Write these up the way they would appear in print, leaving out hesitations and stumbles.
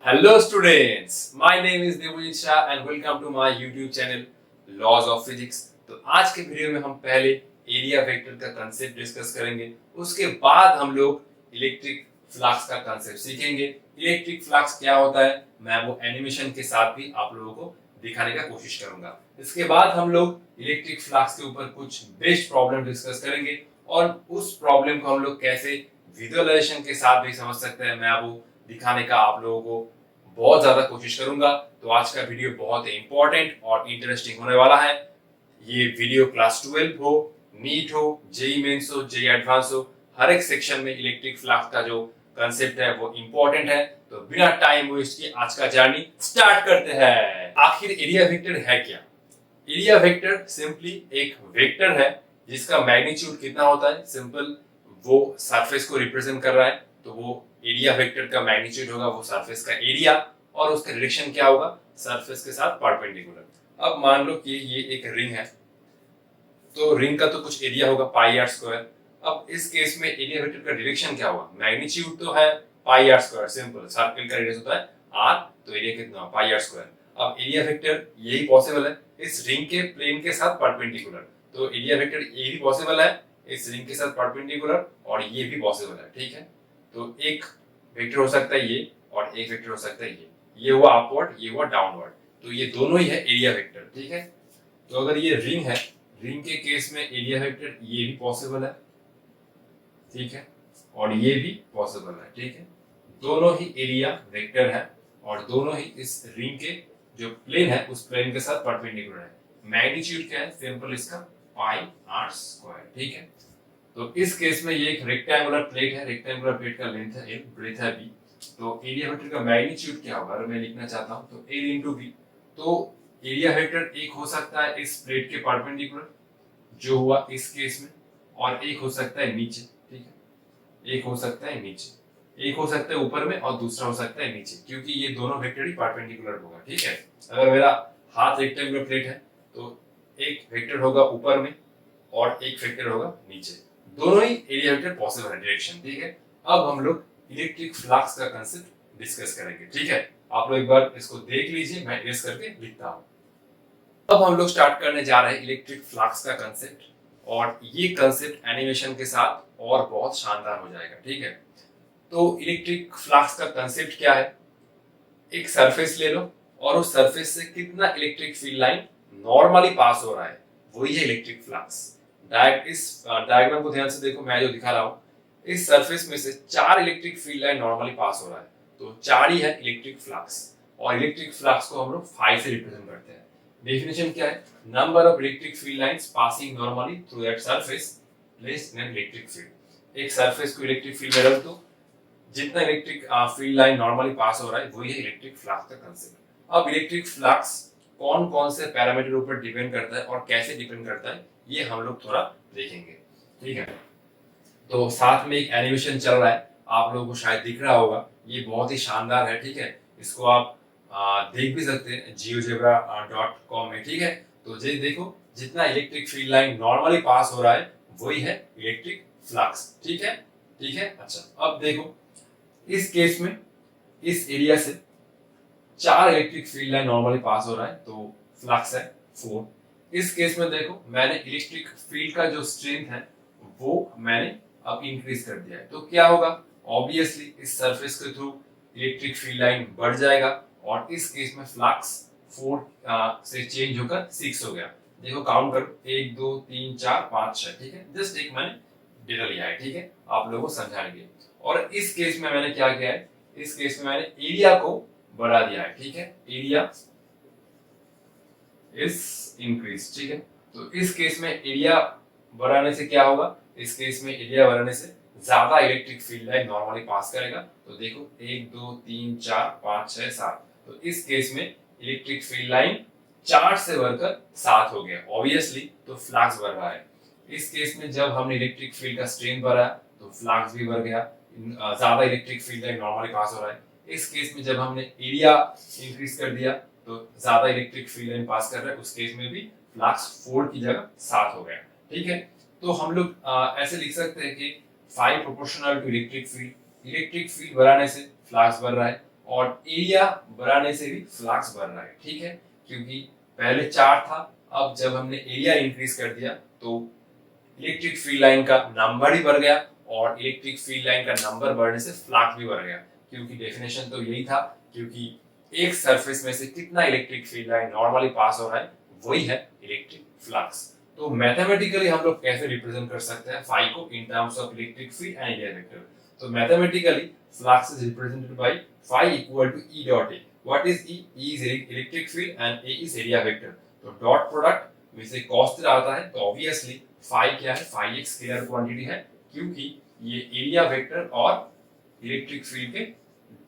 Hello students, my name is Devojit Shah and welcome to my YouTube channel Laws of Physics। तो आज के video में हम पहले एरिया वेक्टर का कंसेप्ट डिस्कस करेंगे, उसके बाद हम लोग इलेक्ट्रिक फ्लक्स का कंसेप्ट सीखेंगे। इलेक्ट्रिक फ्लक्स क्या होता है मैं वो एनिमेशन के साथ भी आप लोगों को दिखाने का कोशिश करूंगा। इसके बाद हम लोग इलेक्ट्रिक फ्लक्स के ऊपर कुछ बेस्ट प्रॉब्लम डिस्कस करेंगे और उस प्रॉब्लम को हम लोग कैसे विजुअलाइजेशन के साथ भी समझ सकते हैं मैं वो दिखाने का आप लोगों को बहुत ज्यादा कोशिश करूंगा। तो आज का वीडियो बहुत ही इंपॉर्टेंट और इंटरेस्टिंग होने वाला है। ये वीडियो क्लास 12 हो, नीट हो, जेई मेंस हो, जेई एडवांस हो, हर एक सेक्शन में इलेक्ट्रिक फ्लक्स का जो कंसेप्ट है वो इंपॉर्टेंट है। तो बिना टाइम वेस्ट किए आज का जर्नी स्टार्ट करते हैं। आखिर एरिया वेक्टर है क्या? एरिया वेक्टर सिंपली एक वेक्टर है जिसका मैग्नीट्यूड कितना होता है, सिंपल वो सरफेस को रिप्रेजेंट कर रहा है, तो वो एरिया वेक्टर का मैग्नीट्यूड होगा वो सरफेस का एरिया, और उसका डायरेक्शन क्या होगा, सरफेस के साथ परपेंडिकुलर। अब मान लो कि ये एक रिंग है, तो रिंग का तो कुछ एरिया होगा पाई आर स्क्वायर। अब इस केस में एरिया वेक्टर का डायरेक्शन क्या होगा, मैग्नीट्यूड तो है पाई आर स्क्वायर, सिंपल सर्कल का रेडियस होता है आर, तो एरिया कितना पाई आर स्क्वायर। अब एरिया वेक्टर यही पॉसिबल है इस रिंग के प्लेन के साथ परपेंडिकुलर, तो एरिया वेक्टर ये भी पॉसिबल है इस रिंग के साथ परपेंडिकुलर, और ये भी पॉसिबल है। ठीक है, तो एक वेक्टर हो सकता है ये और एक वेक्टर हो सकता है ये हुआ अपवर्ड, ये हुआ डाउनवर्ड, तो ये दोनों ही है एरिया वेक्टर। ठीक है, तो अगर ये रिंग है, रिंग के केस में एरिया वेक्टर ये भी पॉसिबल है, ठीक है, और ये भी पॉसिबल है। ठीक है, दोनों ही एरिया वेक्टर है और दोनों ही इस रिंग के जो प्लेन है उस प्लेन के साथ परपेंडिकुलर है। मैग्नीट्यूड क्या है, सिंपल इसका पाई आर स्क्वायर। ठीक है, तो इस केस में ये एक रेक्टेंगुलर प्लेट है, रेक्टेंगुलर प्लेट का लेंथ है l, ब्रेथ है b, तो एरिया वेक्टर का मैग्नीट्यूड क्या होगा अगर मैं लिखना चाहता हूं तो a into b। तो एरिया वेक्टर एक हो सकता है इस प्लेट के परपेंडिकुलर जो हुआ इस केस में, और एक हो सकता है नीचे। ठीक है, एक हो सकता है नीचे, एक हो सकता है ऊपर में और दूसरा हो सकता है नीचे, क्योंकि ये दोनों वेक्टर ही परपेंडिकुलर होगा। ठीक है, अगर मेरा हाथ रेक्टेंगुलर प्लेट है तो एक वेक्टर होगा ऊपर में और एक वेक्टर होगा नीचे, दोनों ही एरिया वेक्टर पॉसिबल है डायरेक्शन। ठीक है, अब हम लोग इलेक्ट्रिक फ्लक्स का कांसेप्ट डिस्कस करेंगे। ठीक है, आप लोग एक बार इसको देख लीजिए, मैं इरेज करके लिखता हूं। अब हम लोग स्टार्ट करने जा रहे हैं इलेक्ट्रिक फ्लक्स का कांसेप्ट, और ये कांसेप्ट एनिमेशन के साथ और बहुत शानदार हो जाएगा। ठीक है, तो इलेक्ट्रिक फ्लक्स का कांसेप्ट क्या है, एक सरफेस ले लो और उस सरफेस से कितना इलेक्ट्रिक फील्ड लाइन नॉर्मली पास हो रहा है, वही है इलेक्ट्रिक फ्लक्स। इस डायग्राम को ध्यान से देखो, मैं जो दिखा रहा हूं, इस सरफेस में से 4 इलेक्ट्रिक फील्ड लाइन नॉर्मली पास हो रहा है, तो 4 ही है इलेक्ट्रिक फ्लक्स। और इलेक्ट्रिक फ्लक्स को हम लोग phi से रिप्रेजेंट करते हैं। डेफिनेशन क्या है, number of electric field lines passing normally through that surface placed in electric field. एक सरफेस को इलेक्ट्रिक फील्ड में रख दो, जितना इलेक्ट्रिक फील्ड लाइन नॉर्मली पास हो रहा है वही है इलेक्ट्रिक फ्लक्स का कंसेप्ट। अब इलेक्ट्रिक फ्लक्स कौन कौन से पैरामीटर ऊपर डिपेंड करता है और कैसे डिपेंड करता है ये हम लोग थोड़ा देखेंगे। ठीक है, तो साथ में एक एनिमेशन चल रहा है, आप लोगों को शायद दिख रहा होगा, ये बहुत ही शानदार है। ठीक है, इसको आप देख भी सकते हैं geogebra.com में। ठीक है, तो ये देखो, जितना इलेक्ट्रिक फील्ड लाइन नॉर्मली पास हो रहा है वही है इलेक्ट्रिक फ्लक्स। ठीक है, ठीक है, अच्छा अब देखो, इस केस में इस एरिया से 4 इलेक्ट्रिक फील्ड लाइन नॉर्मली पास हो रहा है, तो फ्लक्स है 4। इस केस में देखो, मैंने इलेक्ट्रिक फील्ड का जो स्ट्रेंथ है वो मैंने अब इंक्रीज कर दिया है, तो क्या होगा, ऑब्वियसली इस सरफेस के थ्रू इलेक्ट्रिक फील्ड लाइन बढ़ जाएगा, और इस केस में फ्लक्स 4 से चेंज होकर 6 हो गया। देखो काउंट करो, 1 2 3 4 5 6। ठीक है, जस्ट एक मैंने डेटा लिया है। ठीक है, आप लोगों को समझाने के लिए। और इस केस में मैंने क्या किया है, इस केस में मैंने एरिया को बढ़ा दिया है। ठीक है, एरिया इज इंक्रीज। ठीक है, तो इस केस में एरिया बढ़ाने से क्या होगा, इस केस में एरिया बढ़ाने से ज्यादा इलेक्ट्रिक फील्ड लाइन नॉर्मली पास करेगा। तो देखो 1 2 3 4 5 6 7, तो इस केस में इलेक्ट्रिक फील्ड लाइन 4 से बढ़कर 7 हो गया, ऑब्वियसली तो फ्लक्स बढ़ रहा है। इस केस में जब हमने इलेक्ट्रिक फील्ड का स्ट्रेंथ बढ़ाया तो फ्लक्स भी बढ़ गया, ज्यादा इलेक्ट्रिक फील्ड लाइन नॉर्मली पास हो रहा है। इस केस में जब हमने एरिया इंक्रीज कर दिया तो ज्यादा इलेक्ट्रिक फील्ड लाइन पास कर रहा है, उस केस में भी फ्लक्स 4 की जगह 7 हो गया। ठीक है, तो हम लोग ऐसे लिख सकते हैं कि 5 proportional to electric field, electric field बढ़ाने से फ्लक्स बढ़ रहा है और एरिया बढ़ाने से भी फ्लक्स बढ़ रहा है, ठीक है, क्योंकि पहले 4 था, अब जब हमने एरिया इंक्रीज कर दिया तो इलेक्ट्रिक फील्ड लाइन का नंबर ही बढ़ गया, और इलेक्ट्रिक फील्ड लाइन का नंबर बढ़ने से फ्लक्स भी बढ़ गया, क्योंकि डेफिनेशन तो यही था, क्योंकि एक सरफेस में से कितना इलेक्ट्रिक फील्ड लाइन नॉर्मली पास हो रहा है वही है इलेक्ट्रिक फ्लक्स। तो मैथमेटिकली हम लोग कैसे रिप्रेजेंट कर सकते हैं फाई को in terms of electric field and area vector. तो mathematically flux is represented by phi equal to E dot A. What is E? E is electric field and A is area vector. तो dot product में से cos theta आता है, तो obviously phi क्या है? Phi एक स्केलर क्वांटिटी है, क्योंकि ये एरिया वेक्टर और इलेक्ट्रिक फील्ड के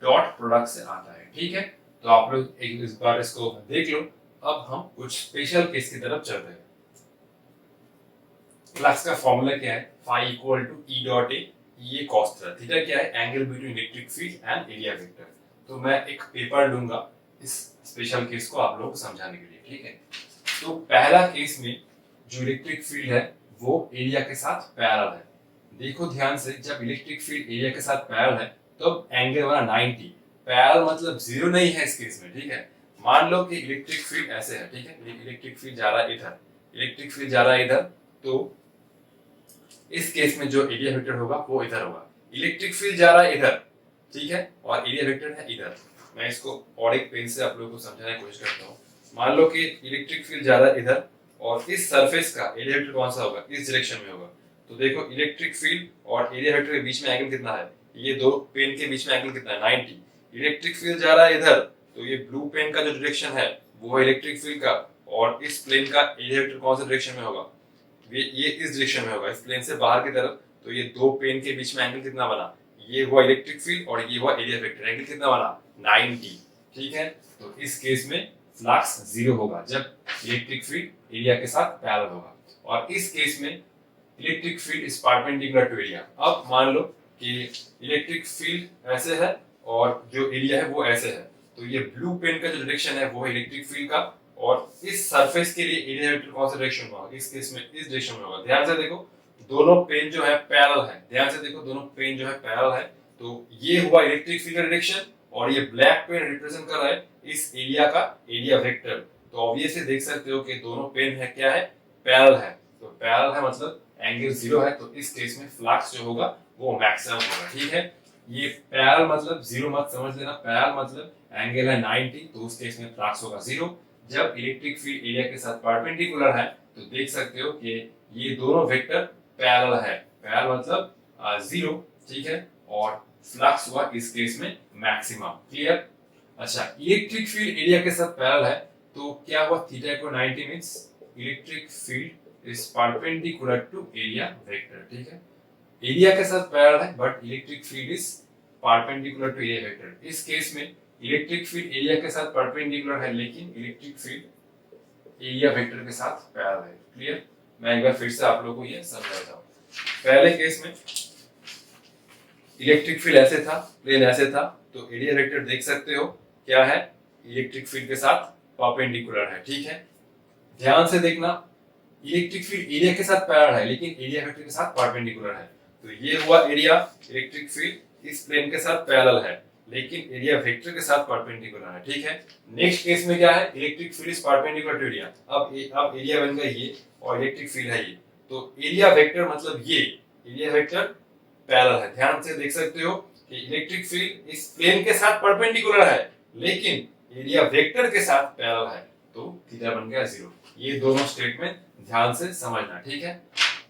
डॉट प्रोडक्ट से आता है, ठीक है। तो आप लोग एक इस बार इसको देख लो। अब हम कुछ स्पेशल केस की तरफ चलते हैं। फ्लक्स का फॉर्मूला क्या है? Phi equal to E dot A, ये cos थीटा। थीटा क्या है? Angle between electric field and area vector. तो मैं एक पेपर लूंगा इस स्पेशल केस को आप लोगों को समझाने के लिए, ठीक है। तो पहला केस में जो इलेक्ट्रिक फील्ड है वो एरिया के साथ पैरेलल है। देखो ध्यान से, जब इलेक्ट्रिक फील्ड एरिया के साथ पैरेलल है तो एंगल बना 90। पैरेलल मतलब जीरो नहीं है इस केस में, ठीक है। मान लो कि इलेक्ट्रिक फील्ड ऐसे है, ठीक है, इलेक्ट्रिक फील्ड जा रहा है इधर, इलेक्ट्रिक फील्ड जा रहा है इधर, तो इस केस में जो एरिया वेक्टर होगा वो इधर होगा। इलेक्ट्रिक फील्ड जा रहा है इधर, ठीक है, और एरिया वेक्टर है इधर। मैं इसको और एक पेन से आप लोगों को समझाने की कोशिश करता हूँ। मान लो कि इलेक्ट्रिक फील्ड जा रहा है इधर, और इस सरफेस का एरिया वेक्टर कौन सा होगा? इस डायरेक्शन में होगा। तो देखो इलेक्ट्रिक फील्ड और एरिया वेक्टर के बीच में एंगल कितना है? ये दो पेन के बीच में एंगल कितना है? 90। इलेक्ट्रिक फील्ड जा रहा है इधर, तो ये ब्लू पेन का जो डायरेक्शन है वो है इलेक्ट्रिक फील्ड का, और इस प्लेन का एरिया वेक्टर कौन सा डायरेक्शन में होगा? ये इस डायरेक्शन में होगा, इस प्लेन से बाहर की तरफ। तो ये दो पेन के बीच में एंगल कितना बना? ये हुआ इलेक्ट्रिक फील्ड और ये हुआ एरिया वेक्टर। एंगल कितना बना? 90, ठीक है। तो इस केस में फ्लक्स जीरो होगा जब इलेक्ट्रिक फील्ड एरिया के साथ पैरेलल होगा, और इस केस में electric field is perpendicular to area. अब मान लो कि इलेक्ट्रिक फील्ड ऐसे है और जो एरिया है वो ऐसे है, तो ये ब्लू पेन का जो डायरेक्शन है वो है इलेक्ट्रिक फील्ड का, और इस सरफेस के लिए एरिया वेक्टर कौन सा डायरेक्शन में होगा? इस केस में इस डायरेक्शन में होगा। ध्यान से देखो, दोनों पेन जो है पैरेलल है। ध्यान से देखो, दोनों पेन जो है पैरेलल है। तो ये हुआ इलेक्ट्रिक फील्ड का डायरेक्शन, और ये ब्लैक पेन रिप्रेजेंट कर रहा है इस एरिया का एरिया वेक्टर। तो ऑब्वियसली देख सकते हो कि दोनों पेन है क्या है? पैरेलल है। तो पैरेलल है मतलब एंगल जीरो है, तो इस केस में फ्लक्स जो होगा वो मैक्सिमम होगा, ठीक है। ये पैरेलल मतलब जीरो मत समझ लेना, पैरेलल मतलब एंगल है 90, तो उस केस में फ्लक्स होगा जीरो। जब इलेक्ट्रिक फील्ड एरिया के साथ परपेंडिकुलर है तो देख सकते हो कि ये दोनों वेक्टर पैरेलल है। पैरेलल मतलब जीरो, ठीक है, और फ्लक्स हुआ इस केस में मैक्सिमम। क्लियर? अच्छा, इलेक्ट्रिक फील्ड एरिया के साथ पैरेलल है तो क्या हुआ? थीटा को 90 means electric field is perpendicular to area vector, ठीक है। एरिया के साथ पैरेलल है but electric field is perpendicular to area vector. इस केस में इलेक्ट्रिक फील्ड एरिया के साथ परपेंडिकुलर है, लेकिन इलेक्ट्रिक फील्ड एरिया वेक्टर के साथ पैरेलल है। क्लियर? मैं एक बार फिर से आप लोगों को ये समझाता हूँ। पहले केस में इलेक्ट्रिक फील्ड ऐसे था, प्लेन ऐसे था, तो एरिया वेक्टर देख सकते हो क्या है? इलेक्ट्रिक फील्ड के साथ परपेंडिकुलर है, ठीक है। ध्यान से देखना, इलेक्ट्रिक फील्ड एरिया के साथ पैरेलल है लेकिन एरिया वेक्टर के साथ परपेंडिकुलर है। तो ये हुआ एरिया, इलेक्ट्रिक फील्ड इस प्लेन के साथ पैरेलल है लेकिन एरिया वेक्टर के साथ परपेंडिकुलर है, ठीक है। नेक्स्ट केस में क्या है? Electric field is perpendicular to area. अब एरिया बन गया ये, और इलेक्ट्रिक फील्ड है ये, तो एरिया वेक्टर मतलब ये एरिया वेक्टर पैरेलल है। ध्यान से देख सकते हो कि इलेक्ट्रिक फील्ड इस प्लेन के साथ परपेंडिकुलर है लेकिन एरिया वेक्टर के साथ पैरेलल है, तो थीटा बन गया जीरो। ये दोनों स्टेटमेंट ध्यान से समझना, ठीक है।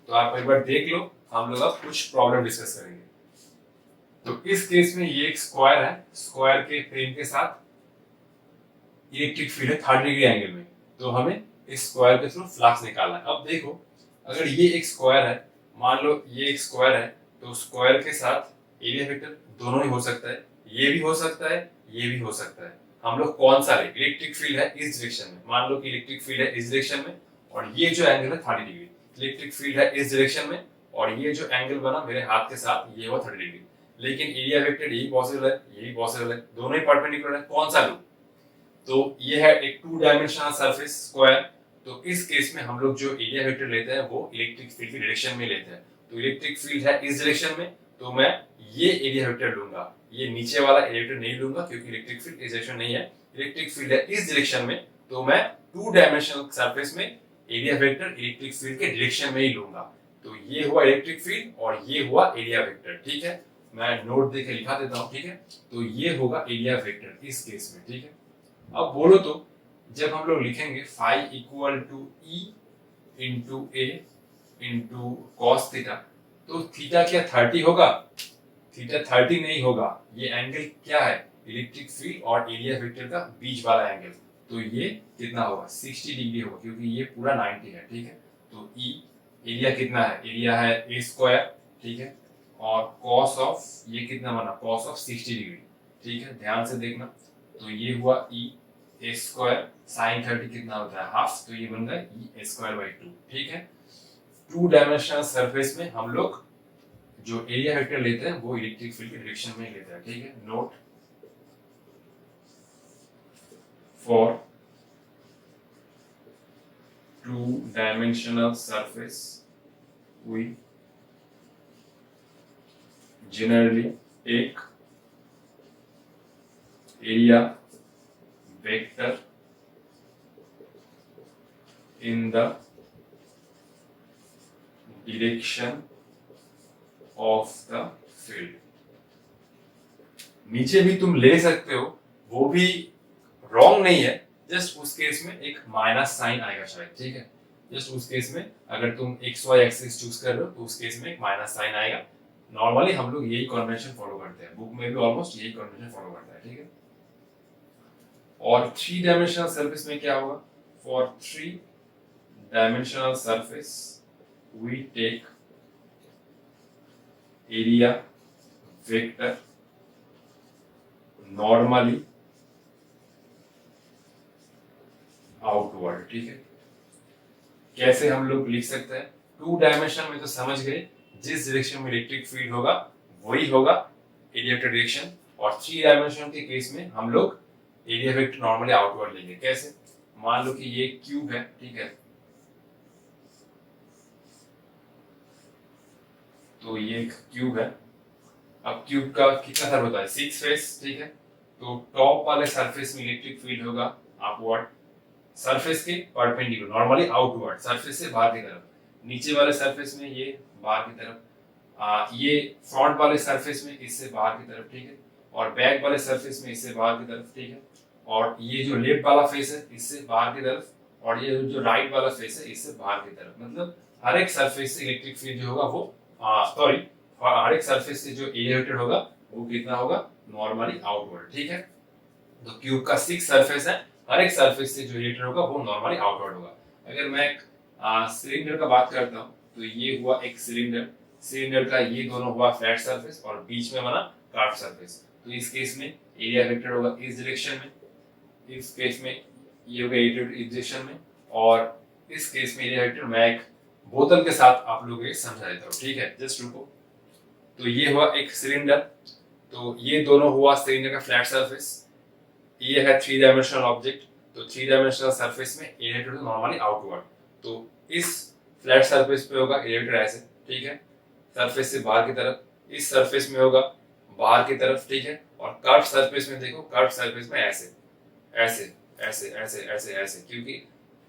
तो आप एक बार देख लो, हम लोग अब कुछ प्रॉब्लम डिस्कस करेंगे। तो इस केस में ये एक स्क्वायर है, स्क्वायर के प्लेन के साथ इलेक्ट्रिक फील्ड है 30 डिग्री एंगल में, तो हमें इस स्क्वायर के थ्रू फ्लक्स निकालना है। अब देखो, अगर ये एक स्क्वायर है, मान लो ये एक स्क्वायर है, तो स्क्वायर के साथ एरिया वेक्टर दोनों ही हो सकता है, ये भी हो सकता है, ये भी हो सकता है। हम लोग कौन सा ले? इलेक्ट्रिक फील्ड है इस डायरेक्शन में, मान लो कि इलेक्ट्रिक फील्ड है इस डायरेक्शन में, और ये जो एंगल है 30 डिग्री। इलेक्ट्रिक फील्ड है इस डायरेक्शन में, और ये जो एंगल बना मेरे हाथ के साथ ये हुआ 30 डिग्री। लेकिन एरिया वेक्टर यही पॉसिबल है, यही पॉसिबल है, दोनों ही परपेंडिकुलर है, कौन सा लूं? तो ये है एक 2 डायमेंशनल सरफेस स्क्वायर। तो इस केस में हम लोग जो एरिया वेक्टर लेते हैं वो इलेक्ट्रिक फील्ड की डायरेक्शन में लेते हैं। तो इलेक्ट्रिक फील्ड है इस डायरेक्शन में, तो मैं ये एरिया वेक्टर लूंगा, ये नीचे वाला एरिया वेक्टर नहीं लूंगा क्योंकि इलेक्ट्रिक फील्ड इस डायरेक्शन नहीं है, इलेक्ट्रिक फील्ड है इस डायरेक्शन में, तो मैं 2 डायमेंशनल सरफेस में एरिया वेक्टर इलेक्ट्रिक फील्ड के डायरेक्शन में ही लूंगा। तो ये हुआ इलेक्ट्रिक फील्ड और ये हुआ एरिया वेक्टर, ठीक है। मैं नोट देके लिखा देता हूं, ठीक है। तो ये होगा एरिया वेक्टर इस केस में, ठीक है। अब बोलो तो जब हम लोग लिखेंगे phi equal to E into A into cos theta, तो थीटा क्या 30 होगा? थीटा 30 नहीं होगा। ये एंगल क्या है? इलेक्ट्रिक फील्ड और एरिया वेक्टर का बीच वाला एंगल। तो ये कितना होगा? 60 डिग्री होगा क्योंकि ये पूरा 90 है, ठीक है। तो ई एरिया कितना है? एरिया है ए स्क्वायर, ठीक है। और कॉस ऑफ ये कितना बना? कॉस ऑफ 60 डिग्री, ठीक है। ध्यान से देखना। तो ये हुआ ई ए स्क्वायर, साइन 30 कितना होता है? हाफ, तो ये बन गया ई ए स्क्वायर बाई 2, ठीक है। 2 डायमेंशनल सरफेस में हम लोग जो एरिया वेक्टर लेते हैं वो इलेक्ट्रिक फील्ड के डायरेक्शन में लेते हैं, ठीक है। Note for 2 dimensional surface we generally take area vector in the direction of the field। नीचे भी तुम ले सकते हो, वो भी रॉन्ग नहीं है, जस्ट उस केस में एक माइनस साइन आएगा शायद, ठीक है। जस्ट उस केस में अगर तुम एक्स वाई एक्सिस चूज कर रहे हो तो उस केस में एक माइनस साइन आएगा। नॉर्मली हम लोग यही कन्वेंशन फॉलो करते हैं, बुक में भी ऑलमोस्ट यही कन्वेंशन फॉलो करता है, ठीक है। और 3 डायमेंशनल सरफेस में क्या होगा? For 3 dimensional surface we take area vector normally outward, ठीक है। कैसे हम लोग लिख सकते हैं? 2 डायमेंशन में तो समझ गए, जिस डायरेक्शन में इलेक्ट्रिक फील्ड होगा वही होगा एरिया वेक्टर डायरेक्शन। और 3 डायमेंशन के केस में हम लोग एरिया वेक्टर नॉर्मली आउटवर्ड लेंगे। कैसे? मान लो कि ये क्यूब है, ठीक है। तो ये एक क्यूब है। अब क्यूब का कितना सरफेस होता है? 6 फेस, ठीक है। तो टॉप वाले सरफेस में इलेक्ट्रिक फील्ड होगा अपवर्ड, सरफेस के परपेंडिकुलर, नॉर्मली आउटवर्ड, सरफेस से बाहर की तरफ। नीचे वाले सरफेस में ये बाहर की तरफ, ये फ्रंट वाले सरफेस में इससे बाहर की तरफ, ठीक है। और बैक वाले सरफेस में इससे बाहर की तरफ, ठीक है। और ये जो लेफ्ट वाला फेस है इससे बाहर की तरफ, और ये जो राइट वाला फेस है इससे बाहर की तरफ। मतलब हर एक सरफेस से इलेक्ट्रिक फील्ड जो होगा वो सॉरी हर एक सरफेस से जो एरिया वेक्टर होगा वो कितना होगा? नॉर्मली आउटवर्ड, ठीक है। तो क्यूब का 6 सरफेस है, हर एक सरफेस से जो एरिया होगा वो नॉर्मली आउटवर्ड होगा। अगर मैं सिलेंडर का बात करता हूँ तो ये हुआ एक सिलेंडर, सिलेंडर का ये दोनों हुआ फ्लैट सरफेस और बीच में बना कर्व सरफेस। तो इस केस में एरिया वेक्टर होगा इस डायरेक्शन में, इस केस में ये होगा एरिया वेक्टर इस डायरेक्शन में, और इस केस में एरिया वेक्टर मैं एक बोतल के साथ आप लोगों को समझा देता हूँ, ठीक है। जस्ट रुको। तो ये हुआ एक सिलेंडर, तो ये दोनों हुआ सिलेंडर का फ्लैट सरफेस, ये है 3 डायमेंशनल ऑब्जेक्ट। तो 3 डायमेंशनल सरफेस में एरिया वेक्टर नॉर्मली आउटवर्ड, तो इस फ्लैट सरफेस पे होगा एरिया वेक्टर ऐसे, ठीक है, सरफेस से बाहर की तरफ। इस सरफेस में होगा बाहर की तरफ, ठीक है। और कर्व सरफेस में देखो, कर्व सरफेस में ऐसे ऐसे ऐसे ऐसे ऐसे ऐसे, क्योंकि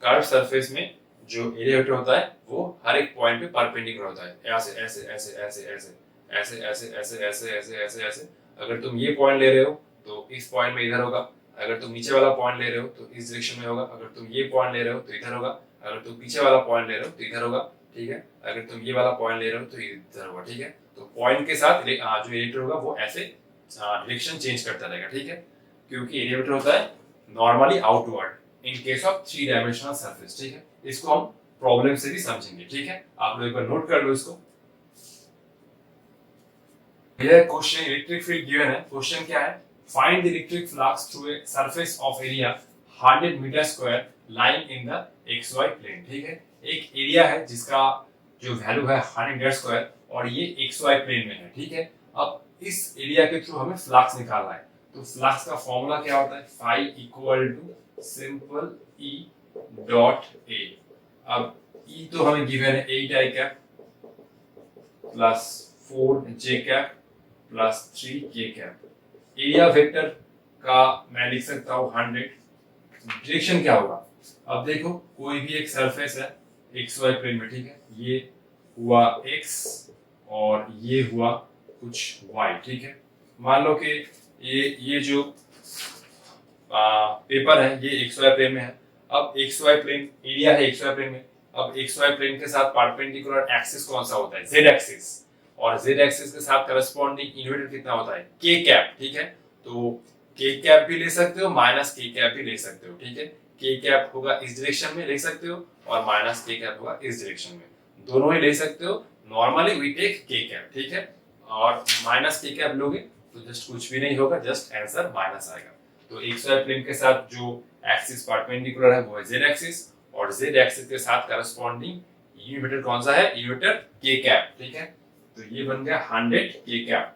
कर्व सरफेस में जो एरिया वेक्टर होता है वो हर एक पॉइंट पे परपेंडिकुलर होता है, ऐसे ऐसे ऐसे ऐसे ऐसे ऐसे ऐसे ऐसे ऐसे ऐसे ऐसे ऐसे। अगर तुम ये पॉइंट ले रहे हो तो इस पॉइंट में इधर होगा, अगर तुम नीचे वाला पॉइंट ले रहे हो तो इस डायरेक्शन में होगा, अगर तुम ये पॉइंट ले रहे हो तो इधर होगा, अगर तुम पीछे वाला पॉइंट ले रहे हो तो इधर होगा, ठीक है। अगर तुम ये वाला पॉइंट ले रहे हो तो इधर होगा, ठीक है। तो पॉइंट के साथ जो एरिया वेक्टर होगा वो ऐसे डायरेक्शन चेंज करता रहेगा, ठीक है, क्योंकि एरिया वेक्टर होता है normally outward in case of 3 dimensional surface, ठीक है। इसको हम प्रॉब्लम से भी समझेंगे, ठीक है। आप लोग एक बार नोट कर लो इसको। यह क्वेश्चन इलेक्ट्रिक फील्ड गिवन है। क्वेश्चन क्या है? Find the electric flux through a surface of area 100 meter square lying in the XY plane, ठीक है। एक एरिया है जिसका जो वैल्यू है 100 मीटर स्क्वायर और ये XY प्लेन में है, ठीक है। अब इस एरिया के थ्रू हमें फ्लक्स निकालना है। तो फ्लक्स का फॉर्मूला क्या होता है? Phi equal to simple E dot A। अब E तो हमें गिवन है 8i cap plus 4j cap plus 3k cap. Area vector का मैं लिख सकता हूँ 100। डायरेक्शन क्या होगा, अब देखो कोई भी एक सरफेस है एक्स वाई प्लेन में, ठीक है, ये हुआ एक्स और ये हुआ कुछ वाई, ठीक है। मान लो कि ये जो पेपर है ये एक्स वाई प्लेन में है। अब एक्स वाई प्लेन एरिया है एक्स वाई प्लेन में। अब एक्स वाई प्लेन के साथ परपेंडिकुलर एक्सिस कौन सा होता है, जेड एक्सिस, और जेड एक्सिस के साथ करस्पॉन्डिंग इन्वर्टेड कितना होता है, के कैप, ठीक है। तो के कैप भी ले सकते हो, माइनस के कैप भी ले सकते हो, ठीक है। के कैप होगा इस डायरेक्शन में ले सकते हो और माइनस के कैप होगा इस डायरेक्शन में, दोनों ही ले सकते हो। नॉर्मली वी टेक के कैप, ठीक है, और माइनस के कैप लोगे तो जस्ट कुछ भी नहीं होगा, जस्ट आंसर माइनस आएगा। तो एक्स वाई प्लेन के साथ जो एक्सिस परपेंडिकुलर है वो है जेड एक्सिस, और जेड एक्सिस के साथ करस्पॉन्डिंग यूनिट कौन सा है, यूनिट के कैप, ठीक है। तो ये बन गया 100 के कैप।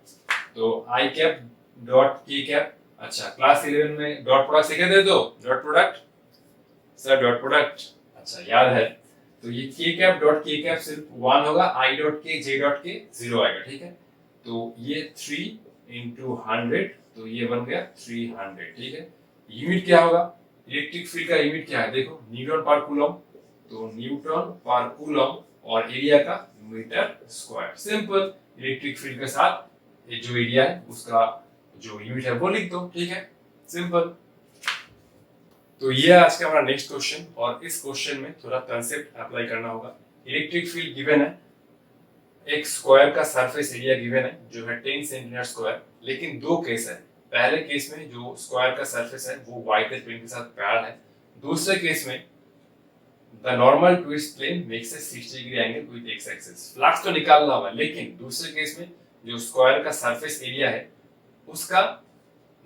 तो आई कैप डॉट के कैप, अच्छा क्लास 11 में डॉट प्रोडक्ट सीखे थे, तो dot product sir, dot product अच्छा याद है। तो ये के कैप डॉट के कैप सिर्फ 1 होगा, आई डॉट के जे डॉट के 0 आएगा, ठीक है। तो ये 3 इंटू 100, तो ये बन गया 300, ठीक है। यूनिट क्या होगा, इलेक्ट्रिक फील्ड का यूनिट क्या है, देखो न्यूटन पर कूलम, तो न्यूटन पर कूलम, और एरिया का meter square. Simple, electric field के साथ ये जो एरिया है उसका जो यूनिट है वो लिख दो, ठीक है, सिंपल। तो ये आज का हमारा नेक्स्ट क्वेश्चन, और इस क्वेश्चन में थोड़ा कंसेप्ट अप्लाई करना होगा। इलेक्ट्रिक फील्ड गिवन है, एक स्क्वायर का सरफेस एरिया गिवन है जो है 10 सेंटीमीटर स्क्वायर, लेकिन दो केस है। पहले केस में जो स्क्वायर का सरफेस है वो वाई प्लेन के साथ पैरेलल है। दूसरे केस में the normal to its plane makes a 60 degree angle with x axis. Flux तो निकालना होगा, लेकिन दूसरे केस में जो स्क्वायर का सरफेस एरिया है उसका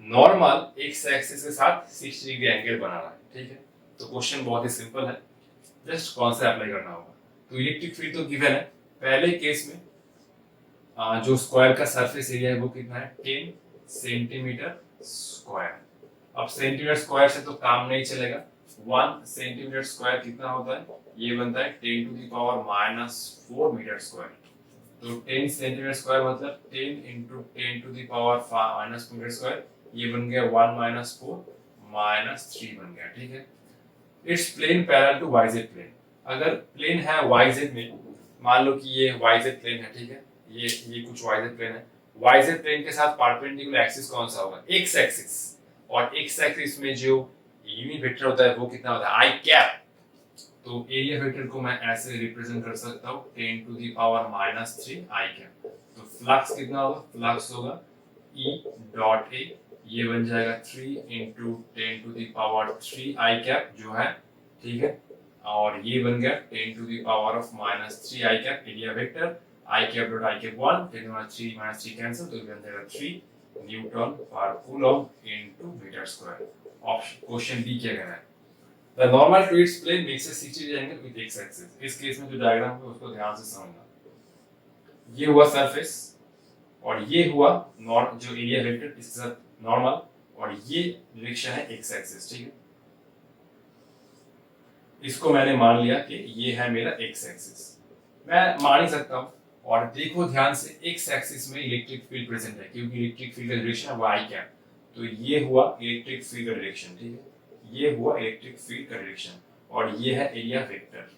नॉर्मल एक्स एक्सिस के साथ 60 डिग्री एंगल बना रहा है, ठीक है। तो क्वेश्चन बहुत ही सिंपल है, जस्ट कॉन्सेप्ट अप्लाई करना होगा। तो इलेक्ट्रिक फील्ड तो गिवन है, पहले केस में जो स्क्वायर का सरफेस एरिया है वो कितना है, 10 सेंटीमीटर स्क्वायर। अब सेंटीमीटर स्क्वायर से तो काम नहीं चलेगा, 1 सेंटीमीटर स्क्वायर कितना होता है, ये बनता है 10 to the power -4 meter square. तो 10 सेंटीमीटर स्क्वायर मतलब 10 into 10 to the power -4 meter square, ये बन गया 1 -4 -3 बन गया, ठीक है। It's plane parallel to YZ plane. अगर प्लेन है वाईजेड में, मान लो कि ये वाईजेड प्लेन है, ठीक है, ये कुछ वाईजेड प्लेन है, वाईजेड प्लेन के साथ परपेंडिकुलर एक्सिस कौन सा होगा, एक्स एक्सिस, और एक्स एक्सिस में जो यूनिट वेक्टर होता है वो कितना होता है, आई कैप। तो एरिया वेक्टर को मैं ऐसे रिप्रेजेंट कर सकता हूँ 10 to the power -3 I cap. तो फ्लक्स कितना होगा, फ्लक्स होगा E डॉट ए, ये बन जाएगा 3 into 10 to the power 3 I cap जो है, ठीक है, और ये बन गया 10 to the power of -3 I cap area vector. I cap dot I cap 1, 10 3 -3 cancel, तो ये बन जाएगा 3 newton per coulomb into meter square. Option question B क्या कहना है, the normal to its plane makes a 60 degree angle with x axis. इस case में जो डायग्राम है उसको ध्यान से समझना, ये हुआ सरफेस और ये हुआ जो एरिया वेक्टर इसके साथ नॉर्मल, और ये डायरेक्शन है एक्स एक्सिस, ठीक है। इसको मैंने मान लिया कि ये है मेरा एक्स एक्सिस, मैं मान ही सकता हूँ। और देखो ध्यान से, एक्स एक्सिस में इलेक्ट्रिक फील्ड प्रेजेंट है क्योंकि इलेक्ट्रिक फील्ड का डायरेक्शन है वाई कैप। तो ये हुआ इलेक्ट्रिक फील्ड का डायरेक्शन, ठीक है, ये हुआ इलेक्ट्रिक फील्ड का डायरेक्शन, और ये है एरिया वेक्टर।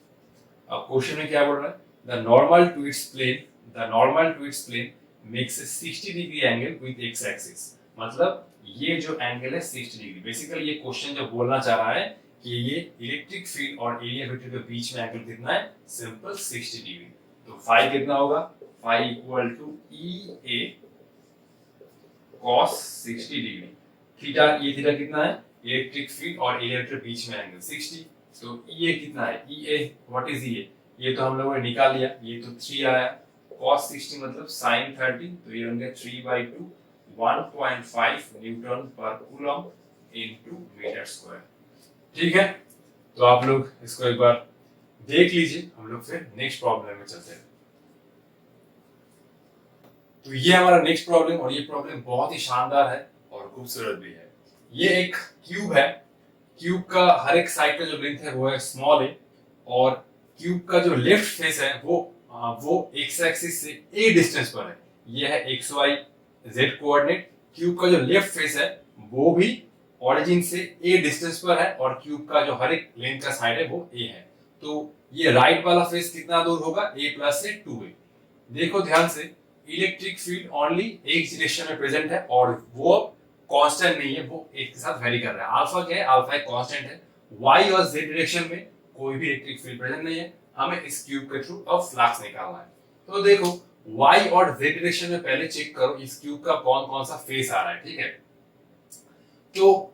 अब क्वेश्चन में क्या बोल रहा है, the normal to its plane, the normal to its plane makes a 60 degree angle with x axis. मतलब ये जो एंगल है 60 डिग्री। बेसिकली ये क्वेश्चन जो बोलना चाह रहा है कि ये इलेक्ट्रिक फील्ड और एरिया वेक्टर के बीच में एंगल कितना है, सिंपल 60 डिग्री। तो फाई कितना होगा, phi equal to E A cos 60 degree. Theta, ये थीटा कितना है, इलेक्ट्रिक फील्ड और एरिया वेक्टर बीच में एंगल 60। तो ई ए कितना है, ई ए व्हाट इज ई ए, ये तो हम लोगों ने निकाल लिया, ये तो 3 आया, cos 60 मतलब sin 30, तो ये बन गया 3/2 1.5 Newton per coulomb into meter square, ठीक है। तो आप लोग इसको एक बार देख लीजिए, हम लोग फिर नेक्स्ट प्रॉब्लम में चलते हैं। तो ये हमारा नेक्स्ट प्रॉब्लम, और ये प्रॉब्लम बहुत ही शानदार है और खूबसूरत भी है। ये एक क्यूब है, क्यूब का हर एक साइड का जो लेंथ है वो है स्मॉल ए, और क्यूब का जो लेफ्ट फेस है वो एक्स एक्सिस से ए डिस्टेंस पर है। ये है x y z coordinate, cube का जो लेफ्ट फेस है वो भी ओरिजिन से ए डिस्टेंस पर है और क्यूब का जो हर एक लेंथ का साइड है वो ए है। तो ये राइट वाला फेस कितना दूर होगा, ए प्लस से 2a। देखो ध्यान से, इलेक्ट्रिक फील्ड ओनली एक डायरेक्शन में प्रेजेंट है और वो कांस्टेंट नहीं है, वो एक के साथ वेरी कर रहा है। अल्फा क्या है, अल्फा एक कांस्टेंट है। वाई और जेड डायरेक्शन में कोई भी इलेक्ट्रिक फील्ड प्रेजेंट नहीं है, हमें इस क्यूब के थ्रू अब फ्लक्स निकालना है। तो देखो वाई और जेड डायरेक्शन में पहले चेक करो इस क्यूब का कौन कौन सा फेस आ रहा है, ठीक है। तो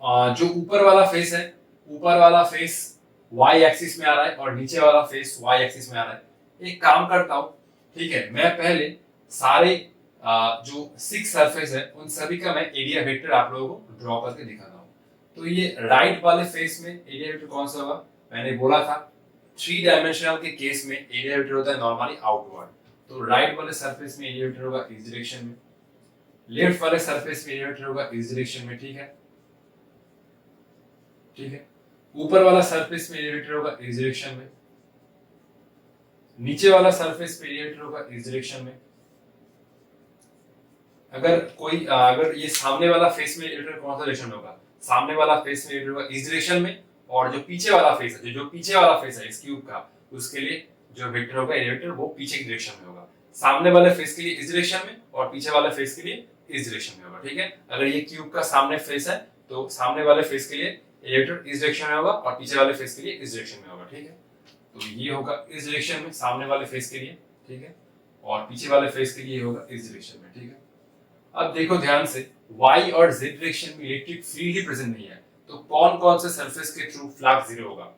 जो ऊपर वाला फेस है, ऊपर वाला फेस वाई एक्सिस में आ रहा है और नीचे वाला फेस वाई एक्सिस में आ रहा है। एक काम करता हूं, ठीक है, मैं पहले सारे जो 6 सरफेस है उन सभी का मैं एरिया वेक्टर आप लोगों को ड्रॉ करके दिखाता हूं। तो ये राइट वाले फेस में एरिया वेक्टर कौन सा होगा, मैंने बोला था 3 डायमेंशनल के केस में एरिया वेक्टर होता है नॉर्मली आउटवर्ड। तो राइट वाले सरफेस में एरिया वेक्टर होगा इस डायरेक्शन में, लेफ्ट वाले सरफेस में एरिया वेक्टर होगा इस डायरेक्शन में, ठीक है, ठीक है। ऊपर वाला सरफेस में एरिया वेक्टर होगा इस डायरेक्शन में, नीचे वाला सरफेस पे एरिया वेक्टर होगा इस डायरेक्शन में। अगर ये सामने वाला फेस में एरिया वेक्टर कौन सा डायरेक्शन होगा, सामने वाला फेस में एरिया वेक्टर होगा इस डायरेक्शन में, और जो पीछे वाला फेस है, जो पीछे वाला फेस है इस क्यूब का, उसके लिए जो वेक्टर होगा एरिया वेक्टर वो पीछे की डायरेक्शन में होगा। सामने वाले फेस के लिए इस डायरेक्शन में और पीछे वाले फेस के लिए इस डायरेक्शन में होगा, ठीक है। अगर ये क्यूब का सामने फेस है तो सामने वाले फेस के लिए एरिया वेक्टर इस डायरेक्शन में होगा और पीछे वाले फेस के लिए इस डायरेक्शन में होगा, ठीक है। तो ये होगा इस डायरेक्शन में सामने वाले फेस के लिए, ठीक है, और पीछे वाले फेस के लिए होगा इस डायरेक्शन में, ठीक है। अब देखो ध्यान से, y और z डायरेक्शन में इलेक्ट्रिक फील्ड ही प्रेजेंट नहीं है, तो कौन कौन से सरफेस के थ्रू फ्लक्स जीरो होगा।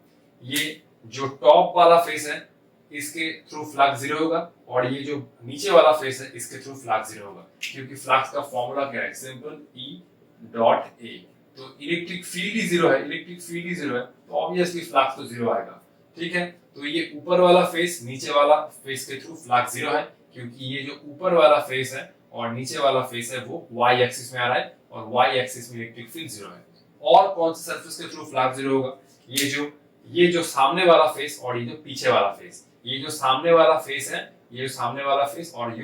ये जो टॉप वाला फेस है इसके थ्रू फ्लक्स जीरो होगा और ये जो नीचे वाला फेस है इसके थ्रू फ्लक्स जीरो होगा, क्योंकि फ्लक्स का फॉर्मूला क्या है, सिंपल E डॉट A। तो इलेक्ट्रिक फील्ड ही जीरो है, इलेक्ट्रिक फील्ड ही जीरो है, तो ऑब्वियसली फ्लक्स तो जीरो आएगा, ठीक है। तो ये ऊपर वाला फेस नीचे वाला फेस के थ्रू फ्लक्स जीरो है, क्योंकि ये जो ऊपर वाला फेस है और नीचे वाला फेस है वो y एक्सिस में आ रहा है और y एक्सिस में इलेक्ट्रिक फील्ड जीरो है। और कौन से सरफेस के थ्रू फ्लक्स जीरो होगा, ये जो सामने वाला फेस और ये जो पीछे वाला फेस, ये जो सामने वाला फेस है, ये जो सामने वाला फेस और ये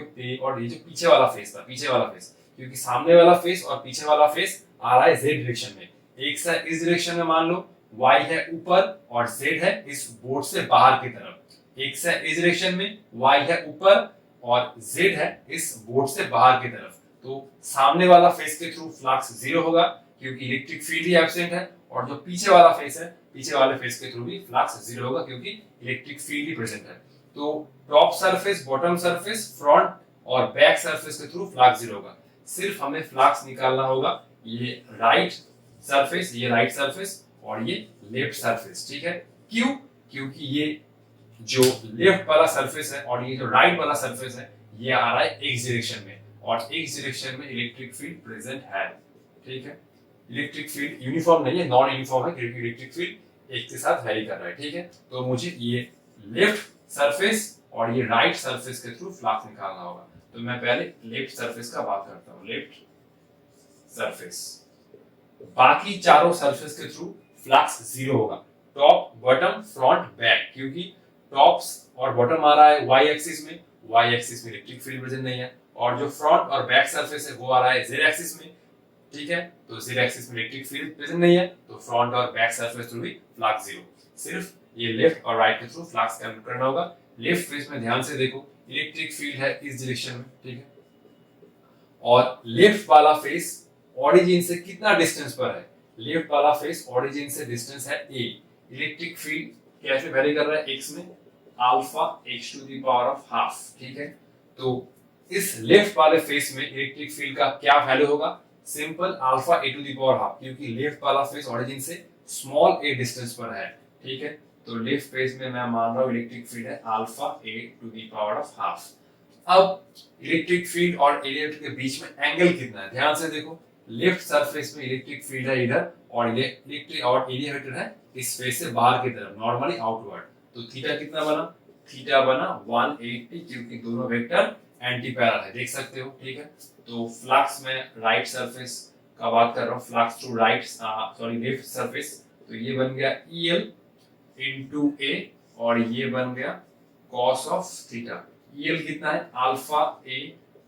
जो पीछे वाला फेस था, पीछे वाला फेस, क्योंकि सामने वाला फेस और पीछे वाला फेस आ रहा है z डायरेक्शन में। एक सा इस डायरेक्शन में मान लो y है ऊपर और z है इस बोर्ड से बाहर की तरफ, एक सा इस डायरेक्शन में y है ऊपर और z है इस बोर्ड से बाहर की तरफ। तो सामने वाला फेस के थ्रू फ्लक्स जीरो होगा क्योंकि इलेक्ट्रिक फील्ड ही एब्सेंट है, और जो पीछे वाला फेस है, पीछे वाले फेस के थ्रू भी फ्लक्स जीरो होगा क्योंकि इलेक्ट्रिक फील्ड ही प्रेजेंट है। तो top surface, bottom surface, front और बैक सरफेस के थ्रू फ्लक्स जीरो होगा। सिर्फ हमें फ्लक्स निकालना होगा ये राइट सरफेस, ये राइट सरफेस और ये लेफ्ट सरफेस, ठीक है। क्यों, क्योंकि ये जो लेफ्ट वाला सरफेस है और ये जो राइट वाला सरफेस है ये आ रहा है एक्स डायरेक्शन में, और एक्स डायरेक्शन में इलेक्ट्रिक फील्ड प्रेजेंट है, ठीक है। इलेक्ट्रिक फील्ड यूनिफॉर्म नहीं है, नॉन यूनिफॉर्म है क्योंकि इलेक्ट्रिक फील्ड एक के साथ वेरी कर रहा है, ठीक है। तो मुझे ये लेफ्ट सरफेस और ये राइट सरफेस के थ्रू फ्लक्स निकालना होगा। तो मैं पहले लेफ्ट सरफेस का बात करता हूँ, लेफ्ट सरफेस। बाकी चारों सरफेस के थ्रू फ्लक्स जीरो होगा, टॉप, बॉटम, फ्रंट, बैक, क्योंकि टॉप्स और बॉटम आ रहा है y एक्सिस में, y एक्सिस में इलेक्ट्रिक फील्ड प्रेजेंट नहीं है, और जो फ्रंट और बैक सरफेस है वो आ रहा है z एक्सिस में, ठीक है। तो z एक्सिस में इलेक्ट्रिक फील्ड प्रेजेंट नहीं है, तो फ्रंट और बैक सरफेस थ्रू भी फ्लक्स जीरो। सिर्फ ये लेफ्ट और राइट के थ्रू फ्लक्स कैलकुलेट करना होगा। लेफ्ट फेस में ध्यान से देखो, इलेक्ट्रिक फील्ड है इस डायरेक्शन में, ठीक है, और लेफ्ट वाला फेस ओरिजिन से कितना डिस्टेंस पर है, लेफ्ट वाला फेस ओरिजिन से डिस्टेंस है a। इलेक्ट्रिक फील्ड कैसे वेरी कर रहा है, x में alpha x to the power of half, ठीक है। तो इस लेफ्ट वाले फेस में इलेक्ट्रिक फील्ड का क्या वैल्यू होगा, simple alpha a to the power half, क्योंकि लेफ्ट वाला फेस ओरिजिन से स्मॉल a डिस्टेंस पर है, ठीक है। तो लेफ्ट फेस में मैं मान रहा हूं इलेक्ट्रिक फील्ड है alpha a to the power of half. अब इलेक्ट्रिक फील्ड और एरिया वेक्टर के बीच में एंगल कितना है, ध्यान से देखो, लेफ्ट सरफेस में इलेक्ट्रिक फील्ड है इधर और इलेक्ट्रिक और एरिया वेक्टर है इस फेस से बाहर की तरफ, नॉर्मली आउटवर्ड। तो थीटा कितना बना, थीटा बना 180, क्योंकि दोनों वेक्टर एंटी पैरेलल है, देख सकते हो, ठीक है। तो फ्लक्स में राइट सरफेस का बात कर रहा हूँ, flux to right, sorry left surface, तो ये बन गया EL into A और ये बन गया cos ऑफ थीटा। EL कितना है, alpha a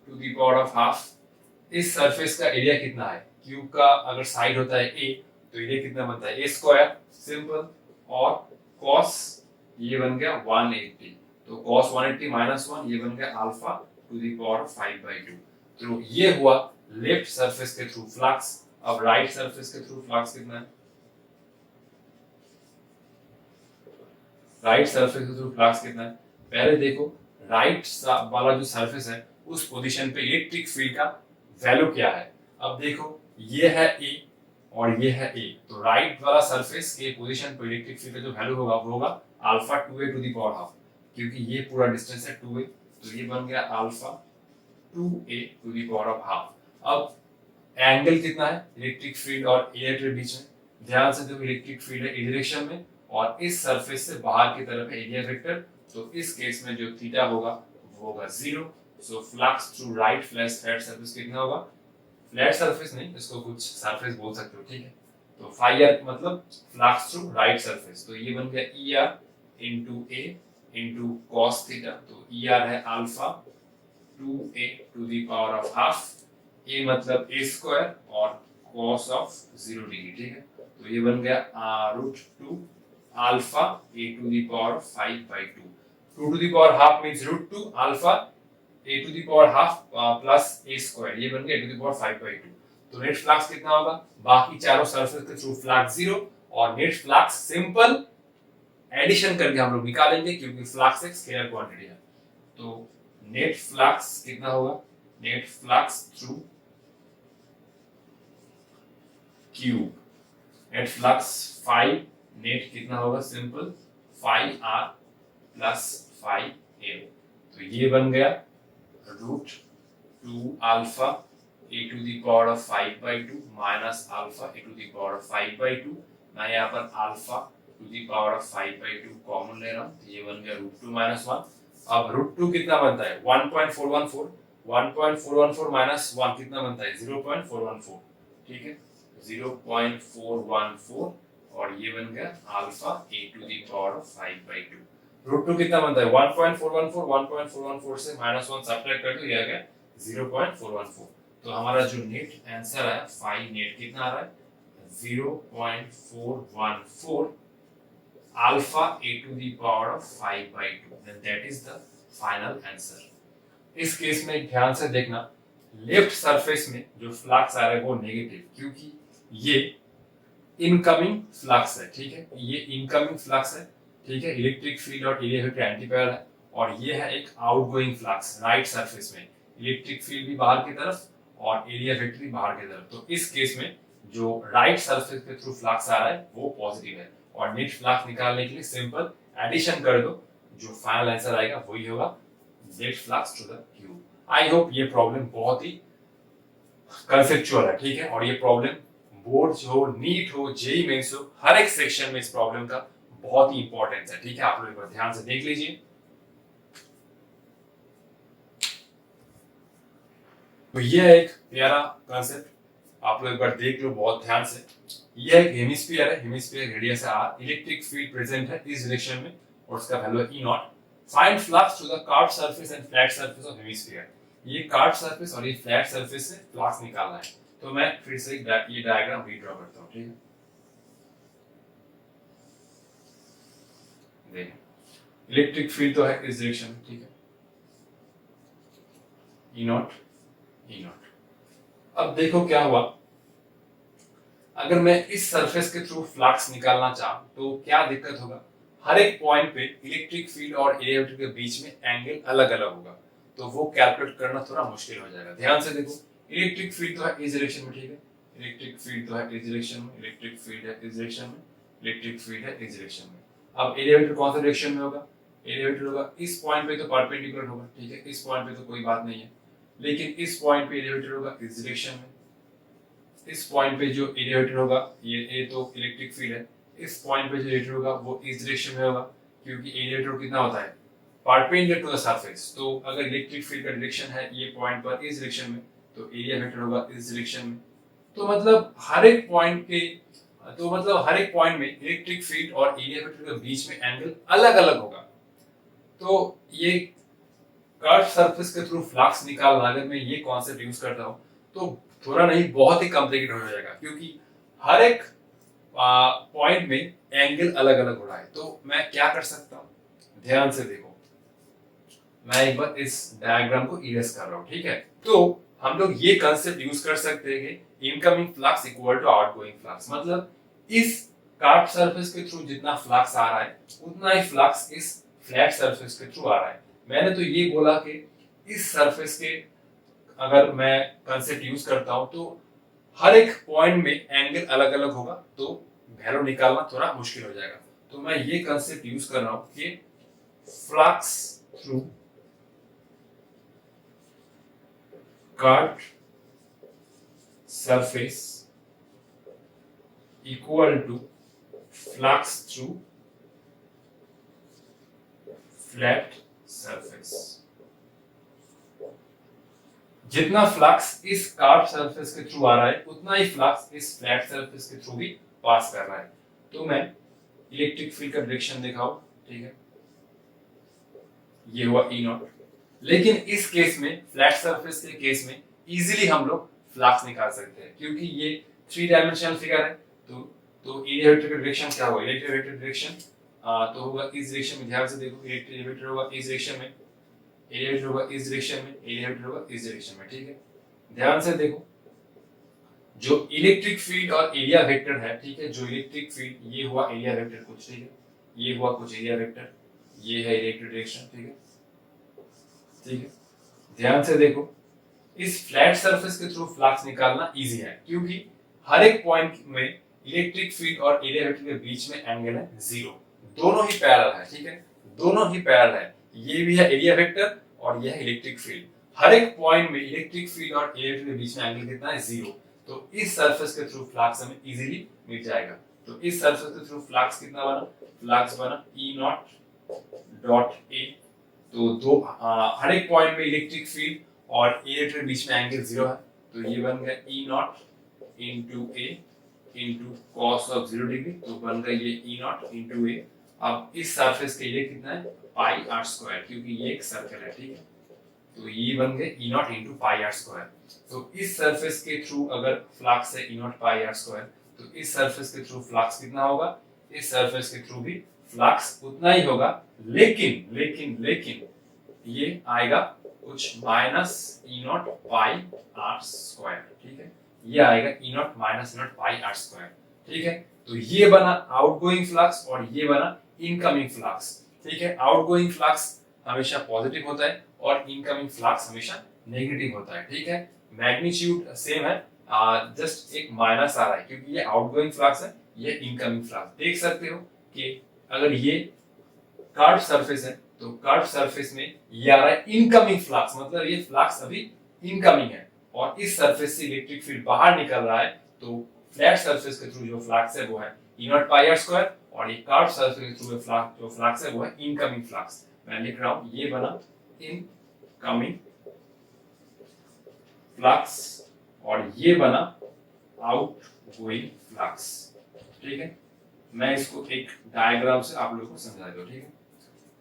to the power of half इस सरफेस का एरिया कितना है, क्यूब का अगर साइड होता है a तो एरिया कितना बनता है a स्क्वायर, सिंपल। और cos ये बन गया 180, तो cos 180 माइनस 1 ये बन गया अल्फा टू द पावर 5/2। तो ये हुआ लेफ्ट सरफेस के थ्रू फ्लक्स। अब राइट सरफेस के थ्रू फ्लक्स कितना है, राइट सरफेस के थ्रू फ्लक्स कितना है, पहले देखो राइट वाला जो सरफेस है उस पोजीशन पे इलेक्ट्रिक फील्ड का वैल्यू क्या है। अब देखो ये है ए और ये है ए, तो राइट वाला सरफेस के पोजीशन पे इलेक्ट्रिक फील्ड का जो वैल्यू होगा वो होगा alpha 2a to the power half, क्योंकि ये पूरा डिस्टेंस है 2a, तो ये बन गया alpha 2a to the power of half. अब एंगल कितना है इलेक्ट्रिक फील्ड और एरिया के बीच में, ध्यान से देखो इलेक्ट्रिक फील्ड है इस डायरेक्शन में और इस सरफेस से बाहर की तरफ है एरिया वेक्टर, तो इस केस में जो थीटा होगा वो होगा 0। So flux through right flat surface कितना होगा, फ्लैट सरफेस नहीं, इसको कुछ सरफेस बोल सकते हो, ठीक है। तो फाई आर मतलब फ्लक्स थ्रू राइट सरफेस, तो ये बन गया E R into A into cos theta, तो ई आर है alpha 2a to the power of half, A मतलब a स्क्वायर और cos ऑफ 0 डिग्री, ठीक है। तो ये बन गया √2 alpha a to the power 5/2, 2 to the power half means √2 alpha a to the power half plus a square, ये बन गया a टू द पावर 5/2। तो नेट फ्लक्स कितना होगा, बाकी चारों सरफेस के थ्रू फ्लक्स 0 और नेट फ्लक्स सिंपल एडिशन करके हम लोग निकालेंगे क्योंकि फ्लक्स एक स्केलर क्वांटिटी है। तो नेट फ्लक्स कितना होगा, net flux through cube, net flux 5, net कितना होगा सिंपल 5r प्लस 5a, तो ये बन गया √2 alpha a to the power of 5/2 minus alpha a to the power of 5/2, मैं यहाँ पर alpha to the power of 5/2 common ले रहा हूँ, तो ये बन गया √2 माइनस 1। अब √2 कितना बनता है 1.414, 1.414 माइनस 1 कितना बनता है 0.414, ठीक है 0.414, और ये बन गया alpha a to the power of 5/2। √2 कितना बनता है 1.414, 1.414 से माइनस 1 सब्ट्रैक्ट कर दो, ये आ गया 0.414। तो हमारा जो नेट आंसर है फाई नेट कितना आ रहा है 0.414 alpha a to the power of 5/2, then that is the final answer। इस केस में ध्यान से देखना लेफ्ट सरफेस में जो फ्लक्स आ रहा है वो नेगेटिव, क्योंकि ये इनकमिंग फ्लक्स है, ठीक है, ये इनकमिंग फ्लक्स है, ठीक है, इलेक्ट्रिक फील्ड और एरिया वेक्टर एंटीपैरल है, और ये है एक आउटगोइंग फ्लक्स राइट सरफेस में, इलेक्ट्रिक फील्ड भी बाहर की तरफ और एरिया वेक्टर भी बाहर की तरफ। तो इस केस में जो राइट सरफेस के थ्रू फ्लक्स आ रहा है वो पॉजिटिव है, और नेट फ्लक्स निकालने के लिए सिंपल एडिशन कर दो, जो फाइनल आंसर आएगा वही होगा net flux to the cube. I hope ये प्रॉब्लम बहुत ही कंसेप्चुअल है, ठीक है, और ये प्रॉब्लम बोर्ड हो, नीट हो, जेई मेंस हो, हर एक सेक्शन में इस प्रॉब्लम का बहुत ही इंपॉर्टेंस है, ठीक है। आप लोग एक बार ध्यान से देख लीजिए। तो ये है एक प्यारा कंसेप्ट, आप लोग एक बार देख लो बहुत ध्यान से। ये एक हेमिस्फीयर है, हेमिस्फीयर रेडियस है r, इलेक्ट्रिक फील्ड प्रेजेंट है इस डायरेक्शन में और उसका वैल्यू है E0। Find flux to the curved surface and flat surface of hemisphere. ये कर्व्ड सरफेस और ये फ्लैट सरफेस से फ्लक्स निकालना है। तो मैं फिर से ये डायग्राम रीड्रॉ करता हूं, ठीक है। देखिए इलेक्ट्रिक फील्ड तो है इस डायरेक्शन में, ठीक है, E0 E0। अब देखो क्या हुआ, अगर मैं इस सरफेस के थ्रू फ्लक्स निकालना चाहूं तो क्या दिक्कत होगा, हर एक पॉइंट पे इलेक्ट्रिक फील्ड और एरिया वेक्टर के बीच में एंगल अलग अलग होगा, तो वो कैलकुलेट करना थोड़ा मुश्किल हो जाएगा। ध्यान से देखो इलेक्ट्रिक फील्ड तो है इस डायरेक्शन में, ठीक है, इलेक्ट्रिक फील्ड तो है इस डायरेक्शन में, इलेक्ट्रिक फील्ड है इस डायरेक्शन में, इलेक्ट्रिक फील्ड है इस डायरेक्शन में। अब एरिया वेक्टर कौन सा डायरेक्शन में होगा, एरिया वेक्टर होगा इस पॉइंट पे तो परपेंडिकुलर होगा, ठीक है, इस पॉइंट पे तो कोई बात नहीं है, लेकिन इस पॉइंट पे एरिया वेक्टर होगा इस डायरेक्शन में, इस पॉइंट पे जो एरिया वेक्टर होगा ये तो इलेक्ट्रिक फील्ड है, इस पॉइंट पे जो एरिया वेक्टर होगा वो इस डायरेक्शन में होगा, क्योंकि एरिया वेक्टर कितना होता है परपेंडिकुलर टू द सरफेस। तो अगर इलेक्ट्रिक फील्ड का डायरेक्शन है ये पॉइंट पर इस डायरेक्शन में, तो एरिया वेक्टर होगा इस डायरेक्शन में। तो मतलब हर एक पॉइंट में इलेक्ट्रिक फील्ड और एरिया वेक्टर के बीच में एंगल अलग अलग होगा। तो ये कर्व सरफेस के थ्रू फ्लक्स निकालना, अगर मैं ये कॉन्सेप्ट यूज करता हूँ तो थोड़ा नहीं बहुत ही कॉम्प्लिकेटेड हो जाएगा, क्योंकि हर एक पॉइंट में एंगल अलग अलग हो रहा है। तो मैं क्या कर सकता हूँ, ध्यान से देखो, मैं एक बार इस डायग्राम को इरेज कर रहा हूँ, ठीक है। तो हम लोग ये कंसेप्ट यूज कर सकते हैं कि incoming flux equal to outgoing flux, मतलब इस कर्व सरफेस के थ्रू जितना फ्लक्स आ रहा है उतना ही फ्लक्स इस फ्लैट सरफेस के थ्रू आ रहा है। मैंने तो ये बोला कि इस सरफेस के अगर मैं कंसेप्ट यूज करता हूं तो हर एक पॉइंट में एंगल अलग अलग होगा, तो वैल्यू निकालना थोड़ा मुश्किल हो जाएगा। तो मैं ये कंसेप्ट यूज कर रहा हूं कि flux through curved surface equal to flux through flat surface. जितना फ्लक्स इस कर्व सरफेस के थ्रू आ रहा है उतना ही फ्लक्स इस फ्लैट सरफेस के थ्रू भी पास कर रहा है। तो मैं इलेक्ट्रिक फील्ड का डायरेक्शन दिखाऊं, ठीक है, ये हुआ ई नॉट। लेकिन इस केस में, फ्लैट सरफेस के केस में, इजीली हम लोग फ्लक्स निकाल सकते हैं, क्योंकि ये 3 डायमेंशनल फिगर है। तो एरिया वेक्टर का डायरेक्शन क्या होगा, इलेक्ट्रिक वेक्टर डायरेक्शन तो होगा इस डायरेक्शन में। ध्यान से देखो, इलेक्ट्रिक वेक्टर होगा इस डायरेक्शन में, एरिया वेक्टर होगा इस डायरेक्शन में, एरिया वेक्टर होगा इस डायरेक्शन में, ठीक है। ध्यान से देखो, जो इलेक्ट्रिक फील्ड और एरिया वेक्टर है, ठीक है, जो इलेक्ट्रिक फील्ड, ये हुआ एरिया वेक्टर कुछ, ठीक है, ये हुआ कुछ एरिया वेक्टर, ये है इलेक्ट्रिक डायरेक्शन, ठीक है, ठीक है। ध्यान से देखो, इस फ्लैट सरफेस के थ्रू फ्लक्स निकालना इजी है, क्योंकि हर एक पॉइंट में इलेक्ट्रिक फील्ड और एरिया वेक्टर के बीच में एंगल है 0, दोनों ही पैरेलल है, ठीक है, दोनों ही पैरेलल है। ये भी है एरिया वेक्टर और ये है इलेक्ट्रिक फील्ड। हर एक पॉइंट में इलेक्ट्रिक फील्ड और एरिया वेक्टर के बीच में एंगल कितना है, 0। तो इस सरफेस के थ्रू फ्लक्स हमें इजीली मिल जाएगा। तो इस सरफेस के थ्रू फ्लक्स कितना बना, फ्लक्स बना ई नॉट डॉट ए। तो हर एक पॉइंट में इलेक्ट्रिक फील्ड और एरिया के बीच में एंगल 0 है, तो ये बन गया E not into A into cos of 0 degree, तो बन गया ये ई नॉट इंटू ए। अब इस सरफेस के लिए कितना है, पाई आर स्क्वायर, क्योंकि ये एक सर्कल है, ठीक है। तो ये बन गए E not into pi are square. तो इस सरफेस के थ्रू अगर फ्लक्स है E not pi are square, तो इस सरफेस के थ्रू फ्लक्स कितना होगा, इस सरफेस के थ्रू भी फ्लक्स उतना ही होगा, लेकिन लेकिन लेकिन ये आएगा कुछ minus E not pi are square, ठीक है, ये आएगा E not minus E not pi are square, ठीक है। तो ये बना आउटगोइंग फ्लक्स और ये बना इनकमिंग फ्लक्स, ठीक है। आउटगोइंग फ्लक्स हमेशा पॉजिटिव होता है और इनकमिंग फ्लक्स हमेशा नेगेटिव होता है, ठीक है। मैग्नीट्यूड सेम है, जस्ट एक माइनस आ रहा है, क्योंकि ये आउटगोइंग फ्लक्स है, ये इनकमिंग फ्लक्स। देख सकते हो कि अगर ये कर्व सरफेस है तो कर्व सरफेस में ये आ रहा है इनकमिंग फ्लक्स, मतलब ये फ्लक्स अभी इनकमिंग है, और इस सरफेस से इलेक्ट्रिक फील्ड बाहर निकल रहा है, तो फ्लैट सरफेस के थ्रू जो फ्लक्स है वो है E not pi are square, और ये कर्व सरफेस के थ्रू जो फ्लक्स है वो है इनकमिंग फ्लक्स। मैं लिख रहा हूं, ये बना इनकमिंग फ्लक्स और ये बना आउटगोइंग फ्लक्स, ठीक है। मैं इसको एक डायग्राम से आप लोगों को समझा दूं, ठीक है।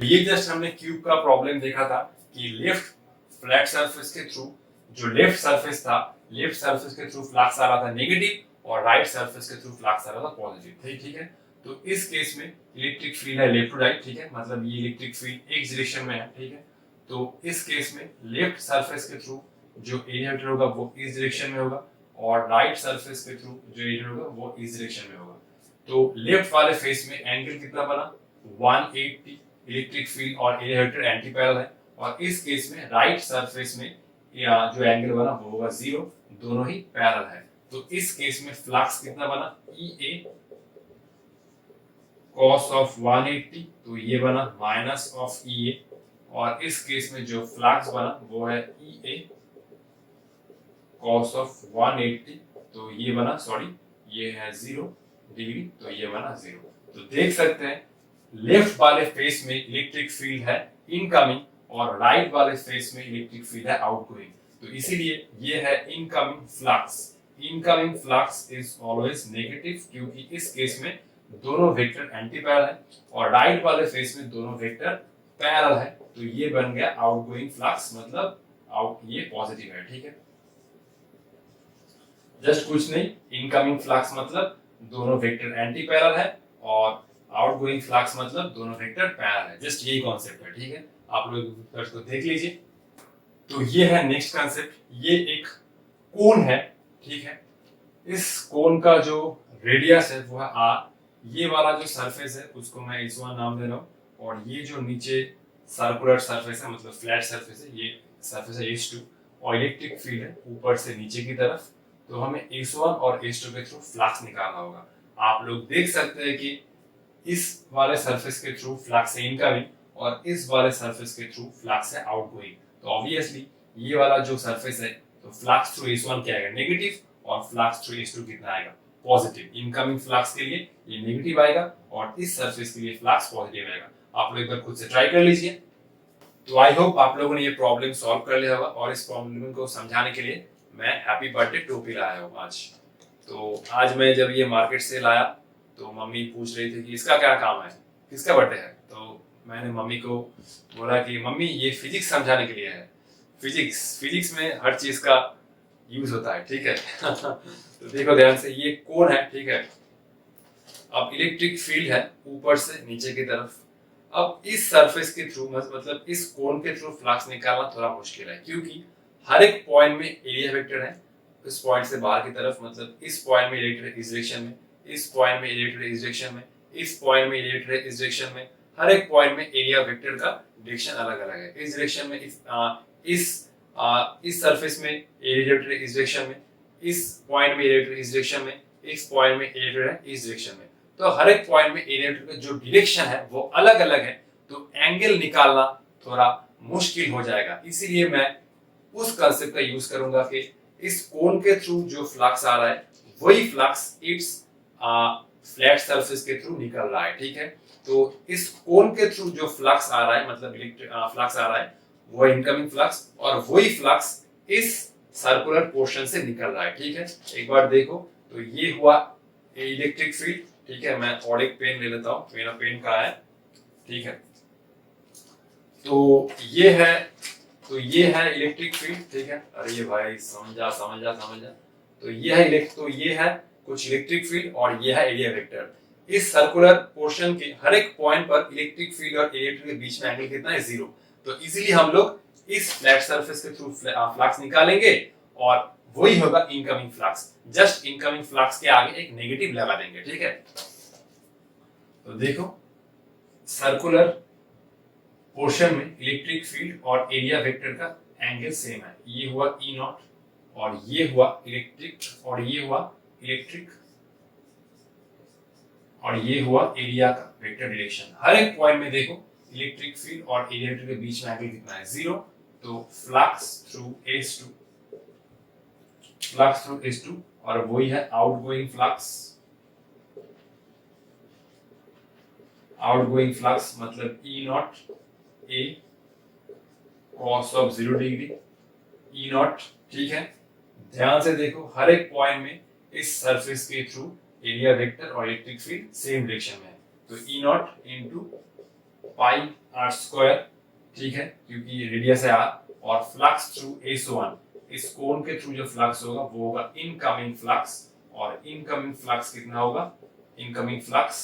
ये जस्ट हमने क्यूब का प्रॉब्लम देखा था कि लेफ्ट फ्लैट सरफेस के थ्रू, जो लेफ्ट सरफेस था, लेफ्ट सरफेस के थ्रू फ्लक्स आ रहा था नेगेटिव और राइट सरफेस के थ्रू फ्लक्स आ रहा था पॉजिटिव, ठीक है। तो इस केस में इलेक्ट्रिक फील्ड है लेफ्ट टू राइट, ठीक है, मतलब ये इलेक्ट्रिक फील्ड एक डायरेक्शन में है, ठीक है। तो इस केस में लेफ्ट सरफेस के थ्रू जो एरिया वेक्टर होगा वो इस डायरेक्शन में होगा, और राइट सरफेस के थ्रू जो एरिया होगा वो इस डायरेक्शन में होगा। तो लेफ्ट वाले फेस में एंगल कितना बना, 180, इलेक्ट्रिक फील्ड और एरिया वेक्टर एंटी पैरेलल है, और इस केस में राइट सरफेस में या जो एंगल बना वो होगा 0, दोनों ही पैरेलल है। तो इस केस में फ्लक्स कितना बना, ई ए cos ऑफ 180, तो ये बना माइनस ऑफ ई ए, और इस केस में जो फ्लक्स बना वो है ई ए cos ऑफ 180, तो ये बना, सॉरी ये है 0 डिग्री, तो ये बना 0। तो देख सकते हैं लेफ्ट वाले फेस में इलेक्ट्रिक फील्ड है इनकमिंग और राइट वाले फेस में इलेक्ट्रिक फील्ड है आउटगोइंग, तो इसीलिए ये है incoming flux. Incoming flux is always negative, क्योंकि इस केस में दोनों वेक्टर एंटी पैरेलल है, और राइट वाले फेस में दोनों वेक्टर पैरेलल है, तो ये बन गया आउटगोइंग फ्लक्स, मतलब आउट ये पॉजिटिव है, ठीक है। जस्ट कुछ नहीं, इनकमिंग फ्लक्स मतलब दोनों वेक्टर एंटी पैरेलल है और आउटगोइंग फ्लक्स मतलब दोनों वेक्टर पैरेलल है। जस्ट यही कॉन्सेप्ट है, ठीक है। आप लोग इसको देख लीजिए। तो ये है नेक्स्ट कॉन्सेप्ट, ये एक कोन है, ठीक है। इस कोन का जो रेडियस है वो है r। ये वाला जो सरफेस है उसको मैं h1 नाम दे रहा हूँ, और ये जो नीचे सर्कुलर सरफेस है मतलब फ्लैट सरफेस है, ये सरफेस है h2, और इलेक्ट्रिक फील्ड है ऊपर से नीचे की तरफ। तो हमें h1 और h2 के थ्रू फ्लक्स निकालना होगा। आप लोग देख सकते हैं कि इस वाले सरफेस के थ्रू फ्लक्स है इनकमिंग और इस वाले सरफेस के थ्रू फ्लक्स है आउटगोइंग। तो ऑब्वियसली ये वाला जो सरफेस है तो फ्लक्स थ्रू h1 क्या आएगा, नेगेटिव, और फ्लक्स थ्रू h2 कितना आएगा, पॉजिटिव। इनकमिंग फ्लक्स के लिए ये नेगेटिव आएगा और इस सरफेस के लिए फ्लक्स पॉजिटिव आएगा। आप लोग एक बार खुद से ट्राई कर लीजिए। तो आई होप आप लोगों ने ये प्रॉब्लम सॉल्व कर लिया होगा, और इस प्रॉब्लम को समझाने के लिए मैं हैप्पी बर्थडे टोपी लाया हूँ आज। तो आज मैं जब ये मार्केट से लाया तो मम्मी पूछ रही थी कि इसका क्या काम है, किसका बर्थडे है। तो मैंने मम्मी को बोला कि मम्मी ये फिजिक्स समझाने के लिए है। फिजिक्स में हर चीज का यूज होता है, ठीक है। तो देखो ध्यान से, ये कोन है, ठीक है। अब इलेक्ट्रिक फील्ड है ऊपर से नीचे की तरफ। अब इस सरफेस के थ्रू मतलब इस कोन के थ्रू फ्लक्स निकालना थोड़ा मुश्किल है, क्योंकि हर एक पॉइंट में एरिया वेक्टर है। इस पॉइंट से बाहर की तरफ मतलब इस पॉइंट में इलेक्ट्रिक इस डायरेक्शन में, इस पॉइंट में इलेक्ट्रिक इस डायरेक्शन में, इस पॉइंट में इलेक्ट्रिक इस डायरेक्शन में। हर एक पॉइंट में एरिया वेक्टर का डायरेक्शन अलग अलग है। इस डायरेक्शन में इस सरफेस में एरिया वेक्टर इस डायरेक्शन में, इस पॉइंट में एरिया वेक्टर इस डायरेक्शन में, इस पॉइंट में एरिया वेक्टर इस डायरेक्शन में। तो हर एक पॉइंट में एरिया वेक्टर का जो डायरेक्शन है वो अलग अलग है, तो एंगल निकालना थोड़ा मुश्किल हो जाएगा। इसीलिए मैं उस कंसेप्ट का यूज करूंगा कि इस कोन के थ्रू जो फ्लक्स आ रहा है वही फ्लक्स इट्स फ्लैट सरफेस के थ्रू निकल रहा है, ठीक है। तो इस कोन के थ्रू जो फ्लक्स आ रहा है मतलब फ्लक्स आ रहा है वो इनकमिंग फ्लक्स, और वही फ्लक्स इस सर्कुलर पोर्शन से निकल रहा है, ठीक है। एक बार देखो, तो ये हुआ इलेक्ट्रिक फील्ड, ठीक है। मैं और एक पेन ले लेता हूँ, मेरा पेन कहाँ है, ठीक है। तो ये है इलेक्ट्रिक फील्ड, ठीक है। अरे ये भाई समझा। तो ये है कुछ इलेक्ट्रिक फील्ड और ये है एरिया वेक्टर। इस सर्कुलर पोर्शन के हर एक पॉइंट पर इलेक्ट्रिक फील्ड और एरिया वेक्टर के बीच में एंगल कितना है, 0। तो इजीली हम लोग इस फ्लैट सरफेस के थ्रू फ्लक्स निकालेंगे और वही होगा incoming flux. Just incoming flux के आगे एक नेगेटिव लगा देंगे, ठीक है। तो देखो, सर्कुलर पोर्शन में इलेक्ट्रिक फील्ड और एरिया वेक्टर का एंगल सेम है। ये हुआ E नॉट और ये हुआ इलेक्ट्रिक और ये हुआ इलेक्ट्रिक और ये हुआ एरिया का वेक्टर डायरेक्शन। हर एक पॉइंट में देखो इलेक्ट्रिक फील्ड और एरिया वेक्टर के बीच में एंगल कितना है, 0। तो फ्लक्स थ्रू S2 और वही है आउटगोइंग फ्लक्स मतलब E not A cos of 0 degree E not, ठीक है। ध्यान से देखो, हर एक पॉइंट में इस सरफेस के थ्रू एरिया वेक्टर और इलेक्ट्रिक फील्ड सेम डायरेक्शन में है। तो E naught into pi are square, ठीक है, क्योंकि रेडियस है r, और फ्लक्स थ्रू S1, इस कोन के थ्रू जो फ्लक्स होगा वो होगा इनकमिंग फ्लक्स, और इनकमिंग फ्लक्स कितना होगा, इनकमिंग फ्लक्स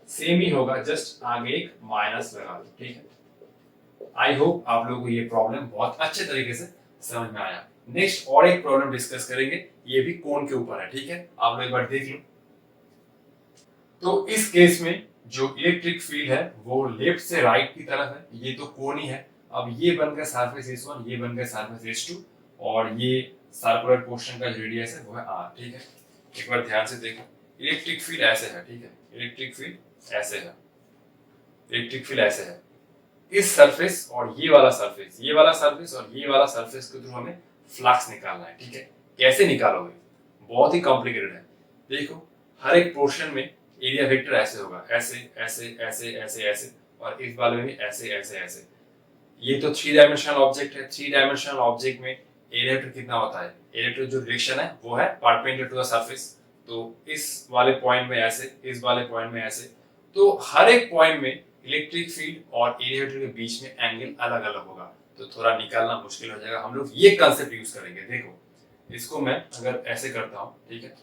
सेम ही होगा, जस्ट आगे एक माइनस लगा दो, ठीक है। आई होप आप लोगों को ये प्रॉब्लम बहुत अच्छे तरीके से समझ में आया। नेक्स्ट और एक प्रॉब्लम डिस्कस करेंगे, ये भी कोन के ऊपर है, ठीक है। आप लोग एक बार देख लो। तो इस केस में जो इलेक्ट्रिक फील्ड है वो लेफ्ट से राइट की तरफ है, ये तो कोन ही है। अब ये बन गया सरफेस S1, ये बन गया सरफेस S2, और ये सर्कुलर पोर्शन का जो रेडियस है वो है r, ठीक है। एक बार ध्यान से देखो, इलेक्ट्रिक फील्ड ऐसे है, ठीक है। इलेक्ट्रिक फील्ड ऐसे है, इलेक्ट्रिक फील्ड ऐसे है। इस सरफेस और ये वाला सरफेस और ये वाला सरफेस के थ्रू हमें फ्लक्स निकालना है, ठीक है। कैसे निकालोगे, बहुत ही कॉम्प्लिकेटेड है। देखो, हर एक पोर्शन में एरिया वेक्टर ऐसे होगा, ऐसे ऐसे ऐसे ऐसे ऐसे, और इस वाले में भी ऐसे ऐसे ऐसे। ये तो 3 डायमेंशनल ऑब्जेक्ट है। 3 डायमेंशनल ऑब्जेक्ट में एरिया वेक्टर कितना होता है, एरिया वेक्टर जो डायरेक्शन है वो है परपेंडिकुलर टू द सरफेस। तो इस वाले पॉइंट में ऐसे, इस वाले पॉइंट में ऐसे। तो हर एक पॉइंट में इलेक्ट्रिक फील्ड और एरिया वेक्टर के बीच में एंगल अलग अलग होगा, तो थोड़ा निकालना मुश्किल हो जाएगा। हम लोग ये कंसेप्ट यूज करेंगे। देखो, इसको मैं अगर ऐसे करता हूँ, ठीक है,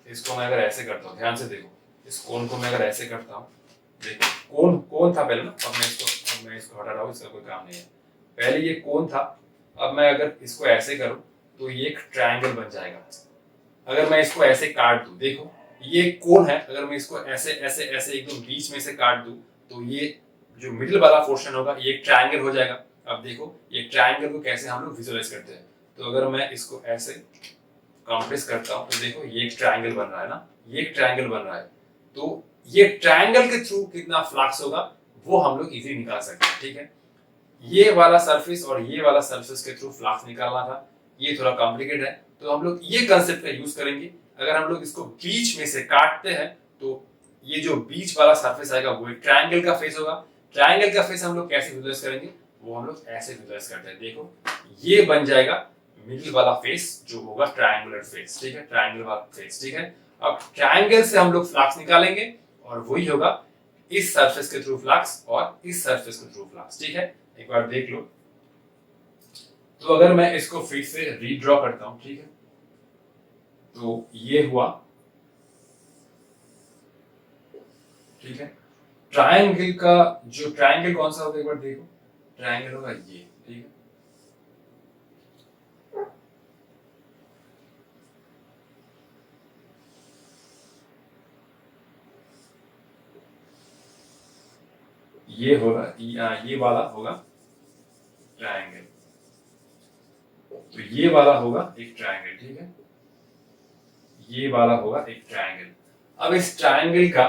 इसको मैं अगर ऐसे करता हूँ, ध्यान से देखो, इस कोण को मैं अगर ऐसे करता हूँ, देखो कोण कोण था पहले ना, अब मैं इसको हटा रहा हूँ, इसका कोई काम नहीं है। पहले ये कोण था, अब मैं अगर इसको ऐसे करूँ तो ये एक ट्रायंगल बन जाएगा। अगर मैं इसको ऐसे काट दूं, देखो ये कोण है, अगर मैं इसको ऐसे ऐसे ऐसे एकदम बीच में से काट दूं तो ये जो मिडिल वाला पोर्शन होगा ये एक ट्रायंगल हो जाएगा। अब देखो ये ट्रायंगल को कैसे हम लोग विजुअलाइज करते हैं, तो अगर मैं इसको ऐसे कंप्रेस करता हूं तो देखो ये एक ट्रायंगल बन रहा है ना, ये एक ट्रायंगल बन रहा है। तो ये ट्रायंगल के थ्रू कितना फ्लक्स होगा वो हम लोग इजीली निकाल सकते हैं, ठीक है। ये वाला सरफेस और ये वाला सरफेस के थ्रू फ्लक्स निकालना था, ये थोड़ा कॉम्प्लिकेटेड है, तो हम लोग ये कंसेप्ट का यूज करेंगे। अगर हम लोग इसको बीच में से काटते हैं तो ये जो बीच वाला सरफेस आएगा वो एक ट्रायंगल का फेस होगा। ट्रायंगल का फेस हम लोग कैसे विजुअलाइज करेंगे, वो हम लोग ऐसे विजुअलाइज करते हैं। देखो ये बन जाएगा मिडिल वाला फेस जो होगा ट्रायंगुलर फेस, ठीक है, ट्रायंगल वाला फेस, ठीक है। अब ट्रायंगल से हम लोग फ्लक्स निकालेंगे और वही होगा इस सरफेस के थ्रू फ्लक्स और इस सरफेस के थ्रू फ्लक्स, ठीक है। एक बार देख लो, तो अगर मैं इसको फिर से रीड्रॉ करता हूं, ठीक है, तो ये हुआ, ठीक है। ट्रायंगल का जो ट्रायंगल कौन सा होगा एक बार देखो, ट्रायंगल होगा ये, ठीक है। ये होगा ये वाला होगा ट्रायंगल, तो ये वाला होगा एक ट्रायंगल, ठीक है, ये वाला होगा एक ट्रायंगल। अब इस ट्रायंगल का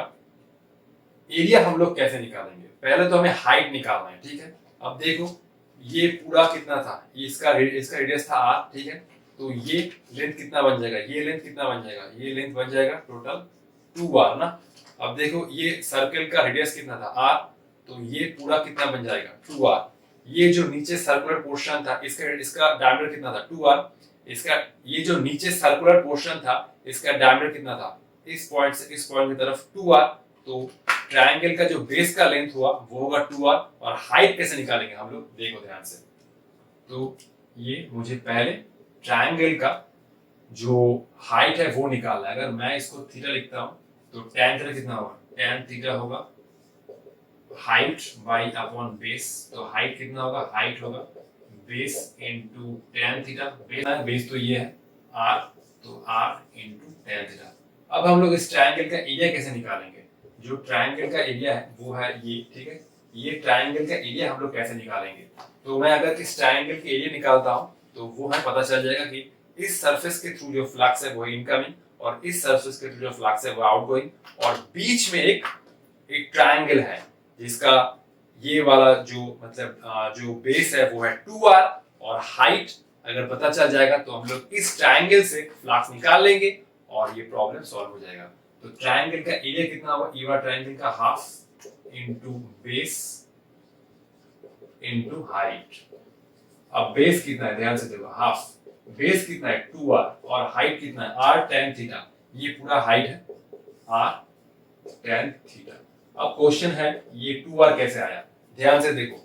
एरिया हम लोग कैसे निकालेंगे, पहले तो हमें हाइट निकालना है, ठीक है। अब देखो ये पूरा कितना था, इसका रेडियस था r, ठीक है, तो ये लेंथ कितना बन जाएगा, ये लेंथ कितना बन जाएगा, ये लेंथ बन जाएगा टोटल 2r ना। अब देखो ये सर्कल का रेडियस कितना था r, तो ये पूरा कितना बन जाएगा 2r। ये जो नीचे सर्कुलर पोर्शन था इसका डायमीटर कितना था 2r, इसका ये जो नीचे सर्कुलर पोर्शन था इसका डायमीटर कितना था, इस पॉइंट से इस पॉइंट की तरफ 2r। तो ट्रायंगल का जो बेस का लेंथ हुआ वो होगा 2r। और हाइट कैसे निकालेंगे हम लोग, देखो ध्यान से, तो ये मुझे पहले ट्रायंगल का जो हाइट है वो निकालना है। अगर मैं इसको थीटा लिखता हूं तो tan थीटा कितना होगा, tan थीटा होगा हाइट बाई अपॉन बेस, तो हाइट कितना होगा, हाइट होगा base into tan theta. Base तो ये है r, तो r इनटू tan थीटा। अब हम लोग इस ट्रायंगल का एरिया कैसे निकालेंगे, जो ट्रायंगल का एरिया है वो है ये, ठीक है। ये ट्रायंगल का एरिया हम लोग कैसे निकालेंगे, तो मैं अगर इस ट्रायंगल के एरिया निकालता हूं तो वो है पता चल जाएगा कि इस सरफेस के थ्रू जो फ्लक्स है वो इनकमिंग और इस सरफेस के थ्रू जो फ्लक्स है वो आउटगोइंग, और बीच में एक ट्रायंगल है जिसका ये वाला जो मतलब जो बेस है वो है 2r, और हाइट अगर पता चल जाएगा तो हम लोग इस ट्रायंगल से फ्लक्स निकाल लेंगे और ये प्रॉब्लम सॉल्व हो जाएगा। तो ट्रायंगल का एरिया कितना होगा, ये वाला ट्रायंगल का half into base into height. अब बेस कितना है ध्यान से देखो, हाफ, बेस कितना है 2r और हाइट कितना है r tan थीटा, ये पूरा हाइट है r tan थीटा। अब क्वेश्चन है ये 2r कैसे आया, ध्यान से देखो,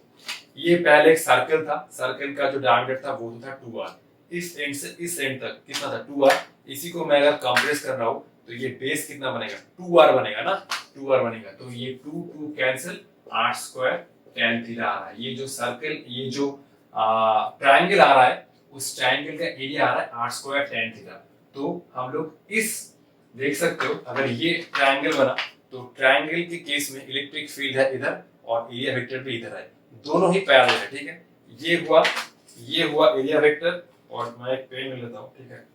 ये पहले एक सर्कल था, सर्कल का जो डायमीटर था वो था 2r, इस एंड से इस एंड तक कितना था 2r। इसी को मैं अगर कंप्रेस कर रहा हूं तो ये बेस कितना बनेगा 2r बनेगा ना, 2r बनेगा, तो ये 2 cancel, r square tan theta आ रहा है। ये जो सर्कल, ये जो ट्रायंगल आ रहा है उस ट्रायंगल का एरिया आ रहा है r स्क्वायर tan थीटा। तो हम लोग इस देख सकते हो, अगर ये ट्रायंगल बना तो ट्रायंगल के केस में इलेक्ट्रिक फील्ड है इधर और एरिया वेक्टर भी इधर है, दोनों ही पैरेलल है, ठीक है। ये हुआ एरिया वेक्टर, और मैं एक पेन ले लेता हूं, ठीक है।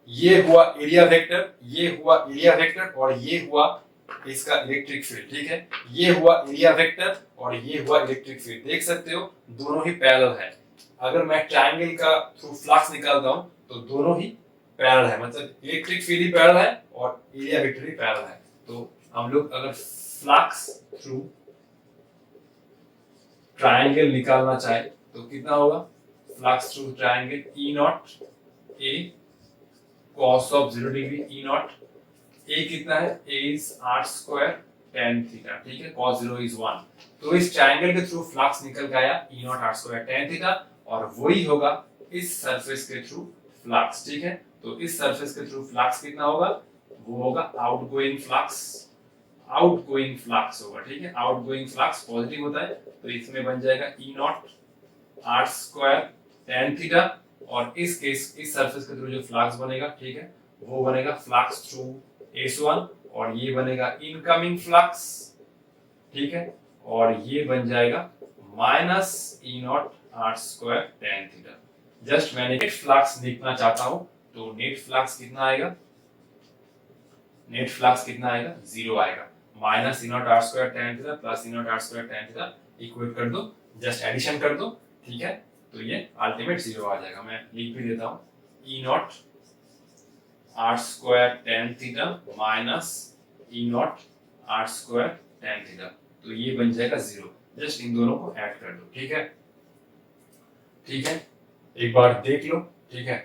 ये हुआ एरिया वेक्टर, ये हुआ एरिया वेक्टर, और ये हुआ इसका इलेक्ट्रिक फील्ड, ठीक है। ये हुआ एरिया वेक्टर और ये हुआ इलेक्ट्रिक फील्ड, देख सकते हो दोनों ही पैरेलल है। अगर मैं ट्रायंगल का थ्रू फ्लक्स निकालता हूं तो दोनों ही पैरेलल है, मतलब इलेक्ट्रिक फील्ड ही पैरेलल है और एरिया वेक्टर भी पैरेलल है। तो हम लोग अगर फ्लक्स थ्रू ट्रायंगल निकालना चाहे तो कितना होगा, flux through triangle E not A cos of 0 degree E not, A कितना है, A is r square tan theta, ठीक है, cos 0 इज 1। तो इस ट्रायंगल के थ्रू फ्लक्स निकल के आया E not r square tan theta, और वही होगा इस सरफेस के थ्रू फ्लक्स, ठीक है। तो इस सरफेस के थ्रू फ्लक्स कितना होगा, वो होगा आउटगोइंग फ्लक्स, आउटगोइंग फ्लक्स होगा, ठीक है। आउटगोइंग फ्लक्स पॉजिटिव होता है, तो इसमें बन जाएगा E not are square tan theta, और इस सरफेस के थ्रू जो फ्लक्स बनेगा, ठीक है, वो बनेगा फ्लक्स थ्रू S1, और ये बनेगा इनकमिंग फ्लक्स, ठीक है, और ये बन जाएगा minus E not are square tan theta. Just मैंने नेट फ्लक्स लिखना चाहता हूं, तो नेट फ्लक्स कितना आएगा, नेट फ्लक्स कितना आएगा, जीरो आएगा। Minus E not are square tan theta plus E not are square tan theta equate कर दो, जस्ट एडिशन कर दो, ठीक है, तो ये अल्टीमेट जीरो आ जाएगा। मैं लिख भी देता हूं, E not are square tan theta minus E not are square tan theta, तो ये बन जाएगा जीरो। जस्ट इन दोनों को ऐड कर दो, ठीक है, ठीक है, एक बार देख लो, ठीक है।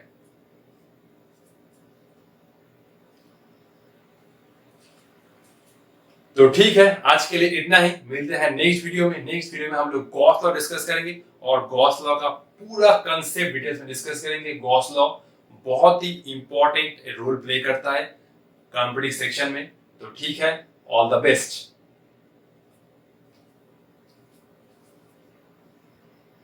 तो ठीक है, आज के लिए इतना ही, मिलते हैं नेक्स्ट वीडियो में। नेक्स्ट वीडियो में हम लोग गॉस लॉ डिस्कस करेंगे, और गॉस लॉ का पूरा कंसेप्ट डिटेल्स में डिस्कस करेंगे। गॉस लॉ बहुत ही इंपॉर्टेंट रोल प्ले करता है कॉम्पिटिटिव सेक्शन में। तो ठीक है, ऑल द बेस्ट।